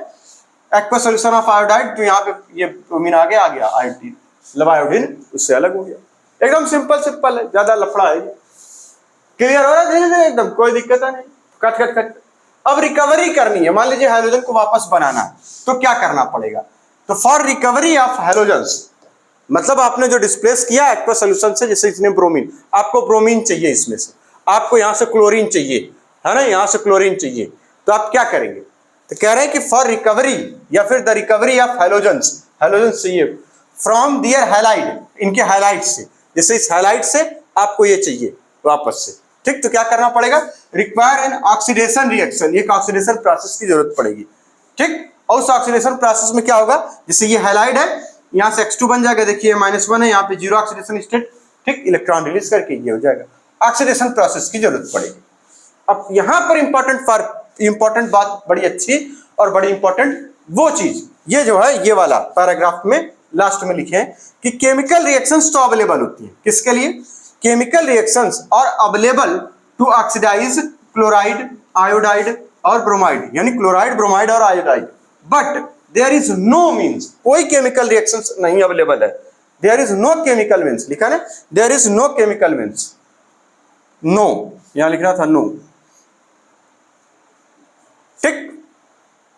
एक्वा सॉल्यूशन ऑफ आयोडाइड, तो यहाँ पे ये ब्रोमीन आ गया आयोडीन, मतलब आयोडीन उससे अलग हो गया। एकदम सिंपल सिंपल है, ज्यादा लफड़ा है। क्लियर हो रहा है धीरे धीरे, एकदम कोई दिक्कत नहीं। Cut cut cut. अब रिकवरी करनी है, मान लीजिए हाइड्रोजन को वापस बनाना है, तो क्या करना पड़ेगा। तो फॉर रिकवरी ऑफ हाइड्रोजन्स, मतलब आपने जो डिस्प्लेस किया एक्वा सॉल्यूशन से, जैसे इसने ब्रोमीन, आपको ब्रोमीन चाहिए, इसमें से आपको यहाँ से क्लोरीन चाहिए, है ना, यहाँ से क्लोरीन चाहिए, तो आप क्या करेंगे। तो कह रहे हैं कि फॉर रिकवरी या फिर the recovery of hydrogens, hydrogen चाहिए फ्रॉम दियर हैलाइड, इनके हैलाइड से, जैसे इस हैलाइड से आपको ये चाहिए वापस से, ठीक। तो क्या करना पड़ेगा, रिक्वायर एन ऑक्सीडेशन रिएक्शन, एक ऑक्सीडेशन प्रोसेस की जरूरत पड़ेगी, ठीक। और उस ऑक्सीडेशन प्रोसेस में क्या होगा, जैसे ये हैलाइड है, यहाँ से X2 बन जाएगा, देखिए -1 है, यहाँ पे 0 ऑक्सीडेशन स्टेट, ठीक, इलेक्ट्रॉन रिलीज करके ये हो जाएगा। ऑक्सीडेशन प्रोसेस की जरूरत पड़ेगी। अब यहाँ पर इंपॉर्टेंट बात, बड़ी अच्छी और बड़ी इंपॉर्टेंट वो चीज, ये जो है ये वाला पैराग्राफ में लास्ट में लिखे हैं कि केमिकल रिएक्शंस तो अवेलेबल होती है, किसके लिए, केमिकल रिएक्शंस और available to oxidise chloride, iodide और ब्रोमाइड, यानी क्लोराइड, ब्रोमाइड और iodide, but there is no means, कोई केमिकल रिएक्शंस नहीं अवेलेबल है। There is no chemical means लिखा है, there is no chemical means, no यहां लिख रहा था नो, ठीक,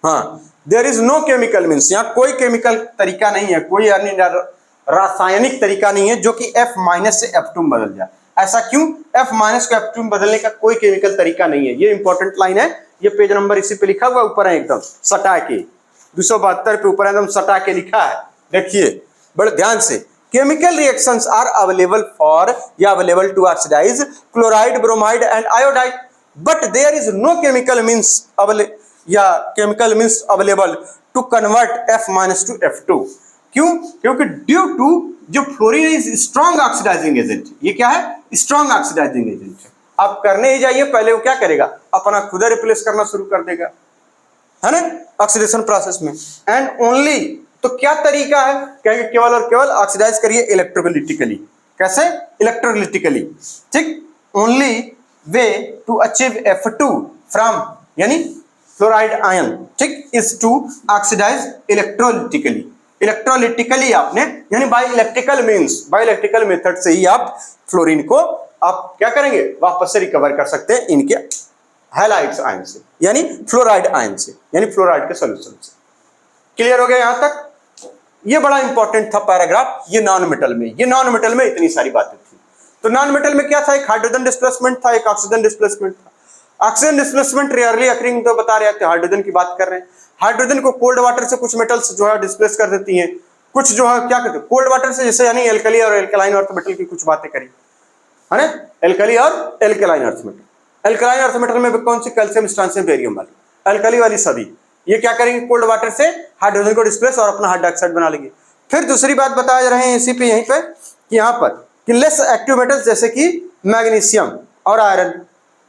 हाँ, there is no chemical means, यहां कोई केमिकल तरीका नहीं है, कोई रासायनिक तरीका नहीं है जो कि F- से F2 में बदल जाए। ऐसा क्यों, F- को F2 में बदलने का कोई केमिकल तरीका नहीं है। ये इंपॉर्टेंट लाइन है, ये पेज नंबर इसी पे लिखा हुआ ऊपर है, एकदम सटा के 272 पे ऊपर एकदम सटा के लिखा है, देखिए बड़े ध्यान से। Chemical reactions are available for या available to oxidise chloride, bromide and iodide, but there is no chemical means available to convert F- to F2। क्यों, क्योंकि ड्यू टू जो fluorine is strong oxidising agent, ये क्या है, strong oxidising agent है। आप करने ही जाइए, पहले वो क्या करेगा, अपना खुद रिप्लेस करना शुरू कर देगा, है ना, ऑक्सीडेशन प्रोसेस में। एंड ओनली, तो क्या तरीका है, कहेंगे केवल और केवल ऑक्सीडाइज करिए इलेक्ट्रोलिटिकली। कैसे, इलेक्ट्रोलिटिकली, ठीक। Only way to achieve F2 from, यानी फ्लोराइड आयन, ठीक, is to oxidise electrolytically. Electrolytically आपने, यानी by electrical means, by electrical method से ही आप फ्लोरीन को आप क्या करेंगे, वापस से रिकवर कर सकते हैं इनके हैलाइड्स आयन से, यानी फ्लोराइड आयन से, यानी फ्लोराइड के सॉल्यूशन से। क्लियर हो गया यहां तक। ये बड़ा इंपॉर्टेंट था पैराग्राफ, ये नॉन मेटल में, ये नॉन मेटल में इतनी सारी बातें थी। तो नॉन मेटल में क्या था, एक हाइड्रोजन डिस्प्लेसमेंट था, एक ऑक्सीजन डिस्प्लेसमेंट था। ऑक्सीजन डिस्प्लेसमेंट रेयरली अकरिंग तो बता रहे थे, हाइड्रोजन की बात कर रहे हैं। हाइड्रोजन को कोल्ड वाटर से कुछ मेटल्स जो है डिस्प्लेस कर देती हैं, कुछ जो है क्या करते हैं कोल्ड वाटर से, जैसे यानी एल्कली और एल्कलाइन अर्थ मेटल की कुछ बातें करी है ना, एल्कली और alkaline earth metal. Alkaline earth metal में कौन सी, कैल्शियम, स्ट्रांसियम, बेरियम वाली, एल्कली वाली सभी, ये क्या करेंगे कोल्ड वाटर से हाइड्रोजन को डिस्प्लेस और अपना हाइड्रोक्साइड बना लेंगे। फिर दूसरी बात बता रहे हैं इसी पे, यहीं पे कि यहाँ पर कि लेस एक्टिव मेटल्स जैसे कि मैग्नीशियम और आयरन,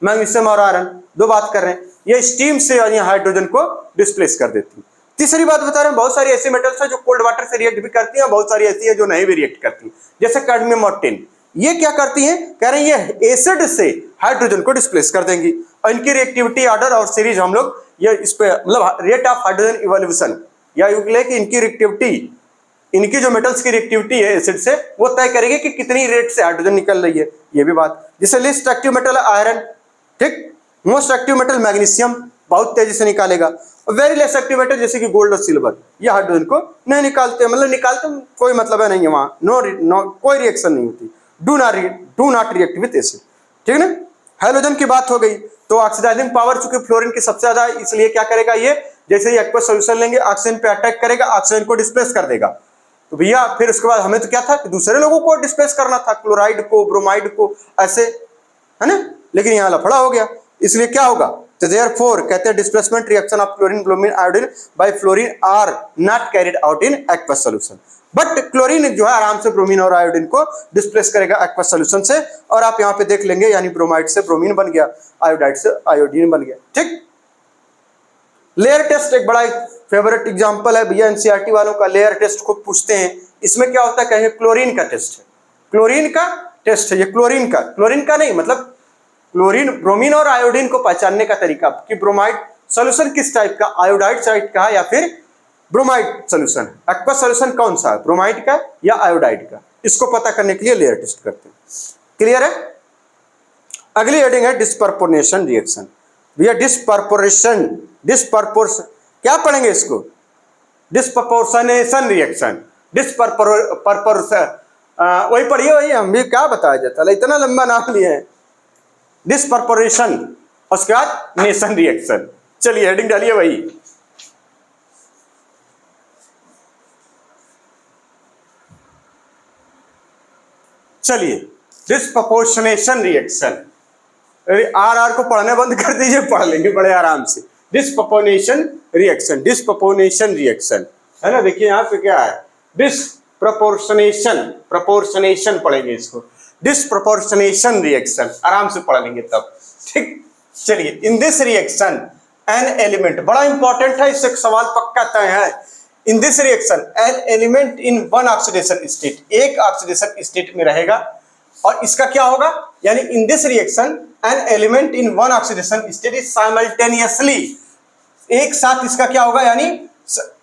मैग्नीशियम और आयरन दो बात कर रहे हैं, ये स्टीम से और यहाँ हाइड्रोजन को डिस्प्लेस कर देती है। तीसरी बात बता रहे हैं बहुत सारी ऐसी मेटल्स हैं जो कोल्ड वाटर से रिएक्ट भी करती हैं, बहुत सारी ऐसी है जो नहीं भी रिएक्ट करती हैं, जैसे कैडमियम और टिन। ये क्या करती हैं, कह रहे हैं ये एसिड से हाइड्रोजन को डिस्प्लेस कर देंगी, और इनकी रिएक्टिविटी ऑर्डर और सीरीज हम लोग ये इस पे मतलब रेट ऑफ हाइड्रोजन इवोल्यूशन या यूं कि इनकी रिएक्टिविटी, इनकी जो मेटल्स की रिएक्टिविटी है एसिड से वो तय करेगी कि कितनी रेट से हाइड्रोजन निकल रही है, ये भी बात। जैसे लिस्ट एक्टिव मेटल आयरन, ठीक, मोस्ट एक्टिव मेटल मैग्नीशियम बहुत तेजी से निकालेगा, और वेरी लेस एक्टिव मेटल जैसे कि गोल्ड और सिल्वर ये हाइड्रोजन को नहीं निकालते, मतलब निकालते कोई मतलब है नहीं है, वहाँ नो कोई रिएक्शन नहीं होती, do not react with acid, ठीक है ना। हाइड्रोजन की बात हो गई, तो ऑक्सीडाइजिंग पावर चूंकि फ्लोरीन की सबसे ज्यादा, इसलिए क्या करेगा ये, जैसे ही एक्वस सॉल्यूशन लेंगे ऑक्सीजन पे अटैक करेगा, ऑक्सीजन को डिस्प्लेस कर देगा। तो भैया फिर उसके बाद हमें तो क्या था कि दूसरे लोगों को डिस्प्लेस करना था, क्लोराइड को, ब्रोमाइड को, ऐसे है ना, लेकिन यहाँ लफड़ा हो गया, इसलिए क्या होगा, तो देयरफॉर कहते हैं displacement reaction of chlorine, bromine, iodine by fluorine are not carried out in aqueous solution. But chlorine जो है आराम से ब्रोमीन और आयोडीन को डिस्प्लेस करेगा एक्वस सॉल्यूशन से, और आप यहाँ पे देख लेंगे यानी ब्रोमाइड से ब्रोमीन बन गया, आयोडाइड से आयोडीन बन गया, ठीक। लेयर टेस्ट एक बड़ा फेवरेट एग्जांपल है भैया, एनसीईआरटी वालों का लेयर टेस्ट को पूछते हैं। इसमें क्या होता है, कहेंगे क्लोरीन का टेस्ट है, क्लोरीन का टेस्ट है ये, क्लोरीन का नहीं, मतलब क्लोरीन, ब्रोमीन और आयोडीन को पहचानने का तरीका कि ब्रोमाइड सॉल्यूशन किस टाइप का, आयोडाइड टाइप का है या फिर ब्रोमाइड सॉल्यूशन है, एक्वस सॉल्यूशन कौन सा है, ब्रोमाइड का या आयोडाइड का, इसको पता करने के लिए लेयर टेस्ट करते हैं। क्लियर है। अगली हेडिंग है डिस्प्रपोर्शनेशन रिएक्शन। भैया डिस्प्रपोर्शन क्या पढ़ेंगे इसको, डिस्प्रपोर्शनेशन रिएक्शन, वही पढ़िए, वही हम भी क्या बताया जाता है, इतना लंबा नाम लिए हैं, डिस्प्रपोर्शन, उसके बाद नेशन रिएक्शन। चलिए हेडिंग डालिए वही, चलिए डिस्प्रपोर्शनेशन रिएक्शन, आर को पढ़ने बंद कर दीजिए, पढ़ लेंगे बड़े आराम से। डिस्प्रपोर्शनेशन रिएक्शन, डिस्प्रपोर्शनेशन रिएक्शन है ना, देखिए यहाँ पे क्या है, प्रपोर्शनेशन पढ़ेंगे इसको, डिस्प्रपोर्शनेशन रिएक्शन आराम से पढ़ लेंगे तब, ठीक। चलिए, in this reaction an element, बड़ा इंपॉर्टेंट है, इससे सवाल पक्का तय है। In this reaction an element in one oxidation state, एक ऑक्सीडेशन स्टेट में रहेगा, और इसका क्या होगा, यानी in this reaction an element in one oxidation state is simultaneously, एक साथ इसका क्या होगा, यानी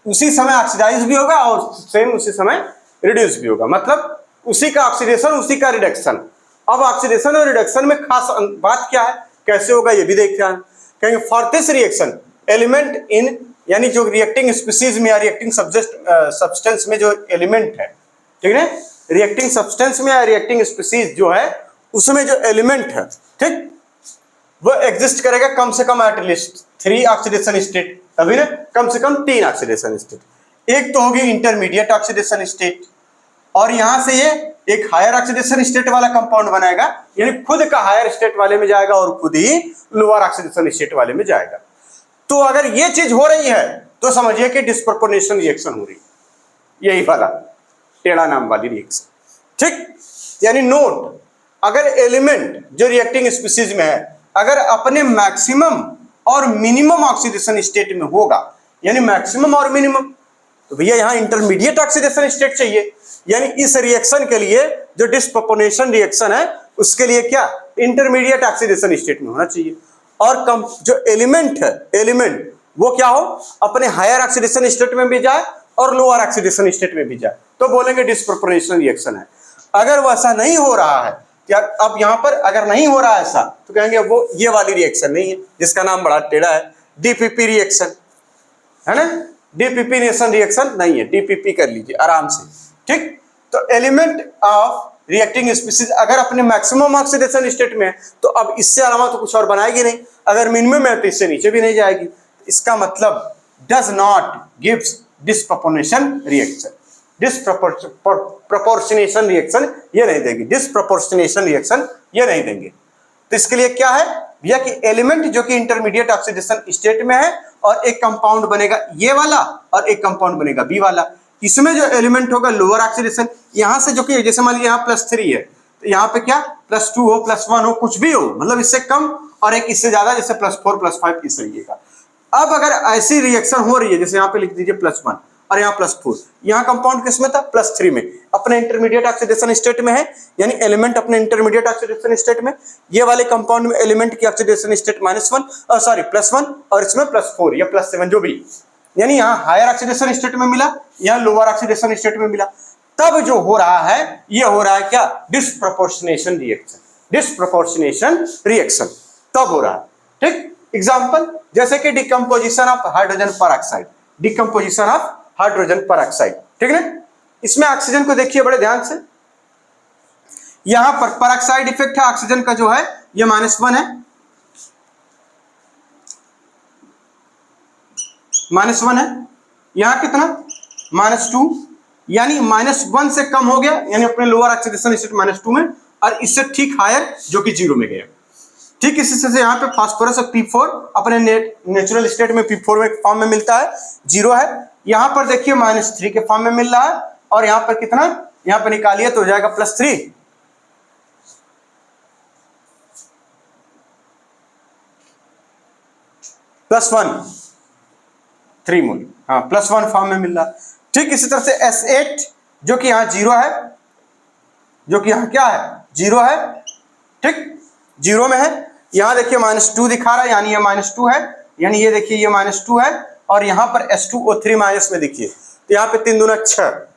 उसी समय ऑक्सीडाइज भी होगा और सेम उसी समय रिड्यूस भी होगा, मतलब उसी का ऑक्सीडेशन उसी का रिडक्शन। अब ऑक्सीडेशन और रिडक्शन में खास बात क्या है, कैसे होगा ये भी देखते हैं, कहेंगे for this reaction element in, यानी जो रिएक्टिंग स्पीसीज में या रिएक्टिंग सब्सटेंस में जो एलिमेंट है, ठीक है, रिएक्टिंग सब्सटेंस में या रिएक्टिंग स्पीसीज जो है उसमें जो एलिमेंट है, ठीक, वो एग्जिस्ट करेगा कम से कम एट लीस्ट 3 ऑक्सीडेशन स्टेट, अभी ना कम से कम 3 ऑक्सीडेशन स्टेट। एक तो होगी इंटरमीडिएट ऑक्सीडेशन स्टेट, और यहां से ये एक हायर ऑक्सीडेशन स्टेट वाला कंपाउंड बनाएगा, यानी खुद का हायर स्टेट वाले में जाएगा और खुद ही लोअर ऑक्सीडेशन स्टेट वाले में जाएगा। तो अगर ये चीज हो रही है तो समझिए कि डिस्प्रपोर्शनेशन रिएक्शन हो रही है, यही वाला टेढ़ा नाम वाली रिएक्शन, ठीक। यानी नोट, अगर एलिमेंट जो रिएक्टिंग स्पीसीज में है अगर अपने मैक्सिमम और मिनिमम ऑक्सीडेशन स्टेट में होगा, यानी मैक्सिमम और मिनिमम, तो भैया यहाँ इंटरमीडिएट ऑक्सीडेशन स्टेट चाहिए, यानी इस रिएक्शन के लिए जो डिस्प्रपोर्शनेशन रिएक्शन है उसके लिए क्या, इंटरमीडिएट ऑक्सीडेशन स्टेट में होना चाहिए, और कम जो एलिमेंट है, एलिमेंट वो क्या हो, अपने हायर ऑक्सीडेशन स्टेट में भी जाए और लोअर ऑक्सीडेशन स्टेट में भी जाए, तो बोलेंगे डिस्प्रपोर्शनेशन रिएक्शन है। अगर वैसा नहीं हो रहा है, क्या अब यहाँ पर अगर नहीं हो रहा है ऐसा, तो कहेंगे वो ये वाली रिएक्शन नहीं है, जिसका नाम बड़ा टेढ़ा है, डीपीपी रिएक्शन है ना, डीपीपी नेशन रिएक्शन नहीं है, डीपीपी कर लीजिए आराम से, ठीक। तो एलिमेंट ऑफ रिएक्टिंग स्पीसीज अगर अपने मैक्सिमम ऑक्सीडेशन स्टेट में है तो अब इससे अलावा तो कुछ और बनाएगी नहीं, अगर मिनिमम है तो इससे नीचे भी नहीं जाएगी। इसका मतलब does not gives disproportionation reaction, disproportionation reaction ये नहीं देगी, डिस्प्रोपोर्शनेशन रिएक्शन ये नहीं देंगे। तो इसके लिए क्या है भैया कि एलिमेंट जो कि इंटरमीडिएट ऑक्सीडेशन स्टेट में है और एक कंपाउंड बनेगा ये वाला और एक कंपाउंड बनेगा बी वाला, इसमें जो एलिमेंट होगा लोअर ऑक्सीडेशन, यहां से जो कि जैसे मान लीजिए यहाँ +3 है तो यहाँ पे क्या +2 हो +1 हो कुछ भी हो, मतलब इससे कम और एक इससे ज्यादा जैसे +4 +5 इस तरीके का। अब अगर ऐसी रिएक्शन हो रही है जैसे यहाँ पे लिख दीजिए +1 और यहाँ +4, यहाँ कंपाउंड किसमें था +3 में, अपने इंटरमीडिएट ऑक्सीडेशन स्टेट में है, यानी एलिमेंट अपने इंटरमीडिएट ऑक्सीडेशन स्टेट में, ये वाले कंपाउंड में एलिमेंट की ऑक्सीडेशन स्टेट +1 और इसमें +4 या +7 जो भी, यानी यहाँ हायर ऑक्सीडेशन स्टेट में मिला, यहाँ लोअर ऑक्सीडेशन स्टेट में मिला। तब जो हो रहा है ये हो रहा है क्या डिस्प्रोपोर्शनेशन रिएक्शन, डिस्प्रोपोर्शनेशन रिएक्शन तब हो रहा है। ठीक, एग्जांपल जैसे कि decomposition of hydrogen peroxide, decomposition of hydrogen peroxide, ठीक है ना। इसमें ऑक्सीजन को देखिए बड़े ध्यान से, यहां पर पेरोक्साइड इफेक्ट है ऑक्सीजन का जो है ये -1 है, -1 है, यहां कितना -2, यानी -1 से कम हो गया, यानी अपने लोअर ऑक्सीडेशन स्टेट -2 में, और इससे ठीक हायर जो कि 0 में गया। ठीक इसी से यहाँ पे फास्फोरस और P4 अपने नेचुरल स्टेट में P4 में फॉर्म में मिलता है, 0 है। यहाँ पर देखिए -3 के फॉर्म में मिल रहा है, और यहाँ पर कितना, यहाँ पर निकालिए तो हो जाएगा +3, +1 3 मोल, हाँ +1 फॉर्म में मिल रहा है। ठीक इसी तरह से S8 जो कि यहाँ 0 है, जो कि यहाँ क्या है 0 है, ठीक 0 में है। यहाँ देखिए -2 दिखा रहा है, यानी ये -2 है, यानी ये देखिए ये -2 है, और यहाँ पर H2O3 माइनस में देखिए तो यहाँ पे 3 दूना 6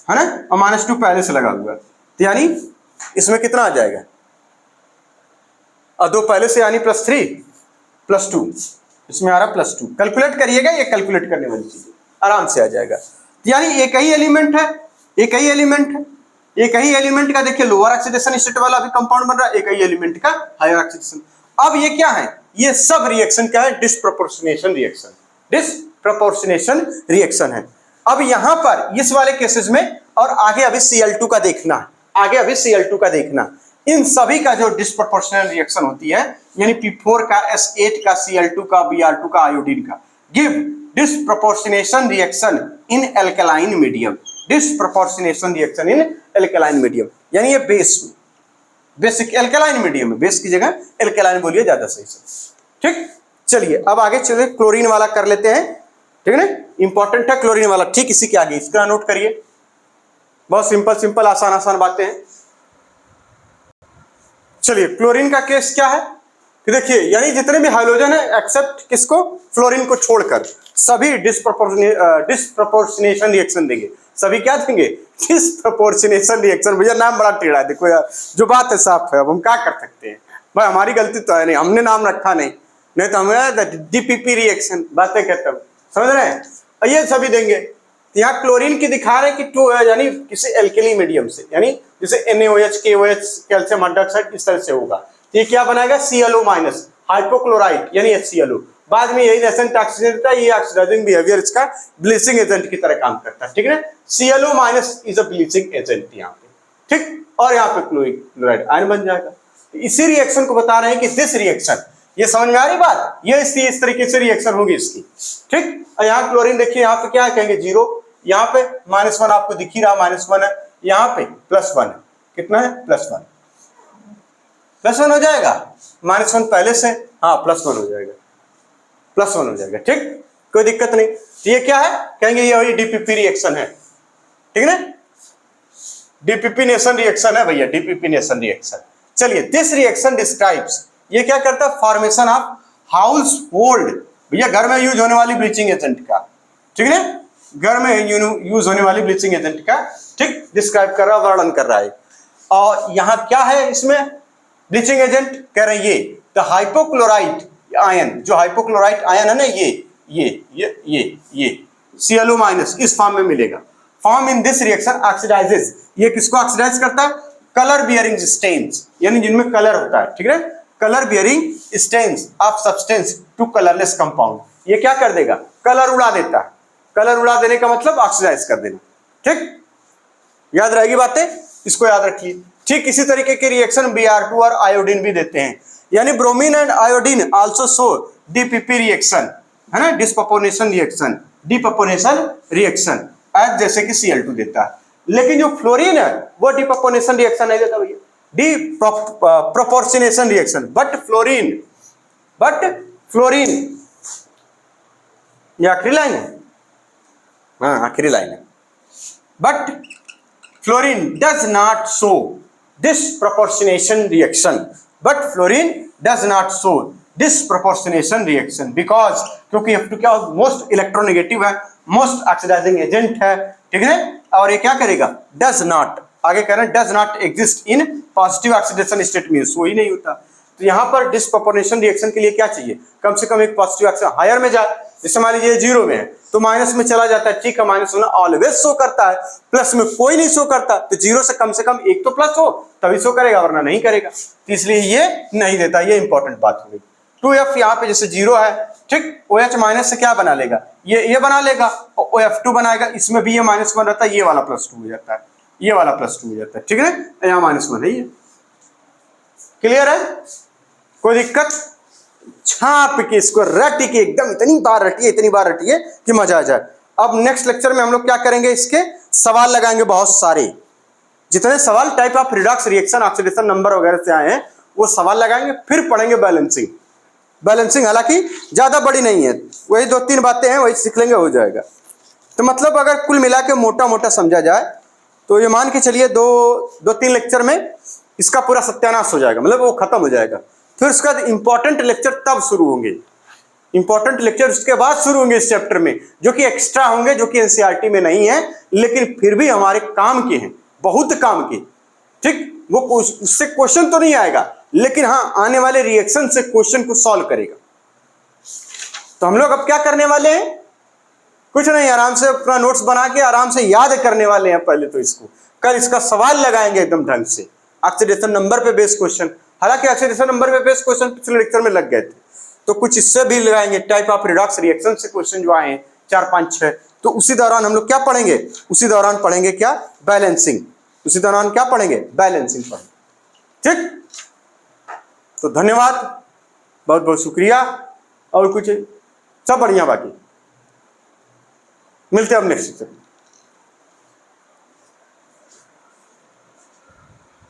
है ना, और -2 पहले से लगा हुआ है, तो यानी इसमें कितना आ जाएगा, और 2 पहले से यानी +3 +2, इसमें आ रहा +2। कैलकुलेट करिएगा, ये कैलकुलेट करने वाली चीज आराम से आ जाएगा। तो यानी एक ही एलिमेंट है, एक ही एलिमेंट है, एक ही एलिमेंट का देखिए लोअर ऑक्सीडेशन स्टेट वाला भी कंपाउंड बन रहा है, एक ही एलिमेंट का हायर ऑक्सीडेशन। अब ये क्या है, ये सब रिएक्शन क्या है, डिस्प्रोपोर्शनेशन रिएक्शन, डिस्प्रोपोर्शनेशन रिएक्शन है। अब यहां पर इस वाले केसेस में, और आगे अभी Cl2 का देखना, आगे अभी Cl2 का देखना, इन सभी का जो डिस्प्रोपोर्शनल रिएक्शन होती है, यानी P4 का, S8 का, Cl2 का, Br2 का, आयोडीन का, give disproportionation reaction in alkaline medium, disproportionation reaction in alkaline medium, यानी ये बेस में, बेसिक एल्कलाइन मीडियम में, बेस की जगह एल्कलाइन बोलिए ज्यादा सही से। ठीक, चलिए अब आगे चलिए क्लोरीन वाला कर लेते हैं, ठीक है ना, इंपॉर्टेंट है क्लोरीन वाला। ठीक इसी के आगे इसका नोट करिए, बहुत सिंपल सिंपल आसान आसान बातें हैं। चलिए क्लोरीन का केस क्या है कि देखिए, यानी जितने भी हाइड्रोजन है एक्सेप्ट किसको, फ्लोरीन को छोड़कर, सभी डिस्प्रोपोर्शनेशन रिएक्शन देंगे, सभी क्या देंगे, डिस्प्रोपोर्शनेशन रिएक्शन। भैया नाम बड़ा टेढ़ा है, देखो यार जो बात है साफ है, अब हम क्या कर सकते हैं भाई, हमारी गलती तो है नहीं, हमने नाम रखा नहीं तो हमें DPP रिएक्शन बातें कहते हैं, समझ रहे हैं, ये सभी देंगे। यहाँ क्लोरीन की दिखा रहे हैं कि यानी किसी एल्केली मीडियम से, यानी जैसे NaOH KOH कैल्शियम हाइड्रोक्साइड इस तरह से होगा, ये क्या बनाएगा ClO- हाइपोक्लोराइड यानी HClO। बाद में यही नेसेंट ऑक्सीजन देता है, ये ऑक्सीडाइजिंग बिहेवियर इसका ब्लीचिंग एजेंट की तरह काम करता है, ठीक है। ClO- is a bleaching agent यहाँ पे, ठीक, और यहाँ पे क्लोराइड आयन बन जाएगा। इसी रिएक्शन को बता रहे हैं कि दिस रिएक्शन, ये समझ में आ रही बात, ये इस तरीके से रिएक्शन होगी इसकी, ठीक। और यहाँ क्लोरीन देखिए, यहाँ पे क्या कहेंगे 0, यहाँ पे -1 आपको दिख ही रहा, -1 है, यहाँ पे +1 है, कितना है +1, +1 हो जाएगा, -1 पहले से, हाँ +1 हो जाएगा, +1 हो जाएगा, ठीक, कोई दिक्कत नहीं। तो ये क्या है, कहेंगे ये वही DPP रिएक्शन है, ठीक है ना, DPP नेशन रिएक्शन है भैया, DPP नेशन रिएक्शन। चलिए दिस रिएक्शन डिस्क्राइब्स, ये क्या करता है, फॉर्मेशन ऑफ हाउस होल्ड, भैया घर में यूज होने वाली ब्लीचिंग एजेंट का, ठीक है, घर में यूज होने वाली ब्लीचिंग एजेंट का, ठीक, डिस्क्राइब कर रहा है, वर्णन कर रहा है। और यहाँ क्या है इसमें ब्लीचिंग एजेंट, कह रहे हैं ये द हाइपोक्लोराइट आयन, जो हाइपोक्लोराइट आयन है ना, ये ClO- इस फॉर्म में मिलेगा। Form in this reaction oxidises, ये किसको ऑक्सीडाइज करता है, कलर बियरिंग स्टेन्स, यानी जिनमें कलर होता है, ठीक है, colour bearing stains of substance to colourless compound, ये क्या कर देगा, कलर उड़ा देता है। कलर उड़ा देने का मतलब ऑक्सीडाइज कर देना, ठीक, याद रहेगी बातें, इसको याद रखिए। ठीक इसी तरीके के रिएक्शन Br2 और आयोडीन भी देते हैं, यानी bromine and iodine also show DPP reaction, है ना, डिस्प्रोपोर्शनल रिएक्शन, डिप्रोपोर्शनल रिएक्शन एज जैसे कि Cl2 देता है। लेकिन जो फ्लोरीन है वो डिप्रोपोर्शनल रिएक्शन नहीं देता भैया, डिप्रोपोर्शनेशन रिएक्शन, बट फ्लोरीन, ये आखिरी लाइन है, हाँ आखिरी लाइन है, but fluorine does not show disproportionation reaction, but fluorine does not show disproportionation reaction because क्योंकि F2 क्या मोस्ट इलेक्ट्रोनेगेटिव है, मोस्ट ऑक्सीडाइजिंग एजेंट है, ठीक है, और ये क्या करेगा, डज नॉट, आगे कह रहे हैं does not exist in positive oxidation state में, सो ही नहीं होता। तो यहाँ पर डिस्प्रोपोर्शनेशन रिएक्शन के लिए क्या चाहिए, कम से कम एक पॉजिटिव ऑक्सीजन हायर में जाए, जैसे मान लीजिए 0 में है तो माइनस में चला जाता है, ठीक है, माइनस होना ऑलवेज शो करता है, प्लस में कोई नहीं शो करता, तो 0 से कम एक तो प्लस हो तभी शो करेगा, वरना नहीं करेगा, तो इसलिए ये नहीं देता, ये इंपॉर्टेंट बात हो गई। 2F यहाँ पे जैसे 0 है, ठीक, OH माइनस से क्या बना लेगा, ये बना लेगा, और OF2 बनाएगा, इसमें भी ये -1 रहता है, ये वाला +2 हो जाता है, ये वाला +2 हो जाता है, ठीक है, यहाँ -1 है, ये क्लियर है, कोई दिक्कत, छाप के इसको रट के एकदम इतनी बार रटिए कि मजा आ जाए। अब नेक्स्ट लेक्चर में हम लोग क्या करेंगे, इसके सवाल लगाएंगे बहुत सारे, जितने सवाल type of redox reaction oxidation number वगैरह से आए हैं वो सवाल लगाएंगे, फिर पढ़ेंगे बैलेंसिंग, हालांकि ज्यादा बड़ी नहीं है, वही 2-3 बातें हैं, वही सीख लेंगे, हो जाएगा। तो मतलब अगर कुल मिला के मोटा समझा जाए तो ये मान के चलिए 2-3 लेक्चर में इसका पूरा सत्यानाश हो जाएगा, मतलब वो खत्म हो जाएगा। फिर उसके बाद इंपॉर्टेंट लेक्चर तब शुरू होंगे, इंपॉर्टेंट लेक्चर उसके बाद शुरू होंगे इस चैप्टर में, जो कि एक्स्ट्रा होंगे, जो कि एनसीईआरटी में नहीं है, लेकिन फिर भी हमारे काम के हैं, बहुत काम के, ठीक, वो उससे क्वेश्चन तो नहीं आएगा, लेकिन हाँ आने वाले रिएक्शन से क्वेश्चन को सॉल्व करेगा। तो हम लोग अब क्या करने वाले हैं, कुछ नहीं, आराम से अपना नोट्स बना के आराम से याद करने वाले हैं पहले तो इसको, कल इसका सवाल लगाएंगे एकदम ढंग से, ऑक्सीडेशन नंबर पे बेस्ड क्वेश्चन, हालांकि ऑक्सीडेशन नंबर पे बेस्ड क्वेश्चन पिछले लेक्चर में लग गए थे, तो कुछ इससे भी लगाएंगे, टाइप ऑफ रिडॉक्स रिएक्शन से क्वेश्चन जो आए हैं 4, 5, 6, तो उसी दौरान हम लोग क्या पढ़ेंगे, उसी दौरान पढ़ेंगे क्या, बैलेंसिंग, उसी दौरान क्या पढ़ेंगे, बैलेंसिंग पढ़ेंगे, ठीक। तो धन्यवाद, बहुत बहुत शुक्रिया, और कुछ सब बढ़िया, बाकी मिलते हैं अब नेक्स्ट लेक्चर।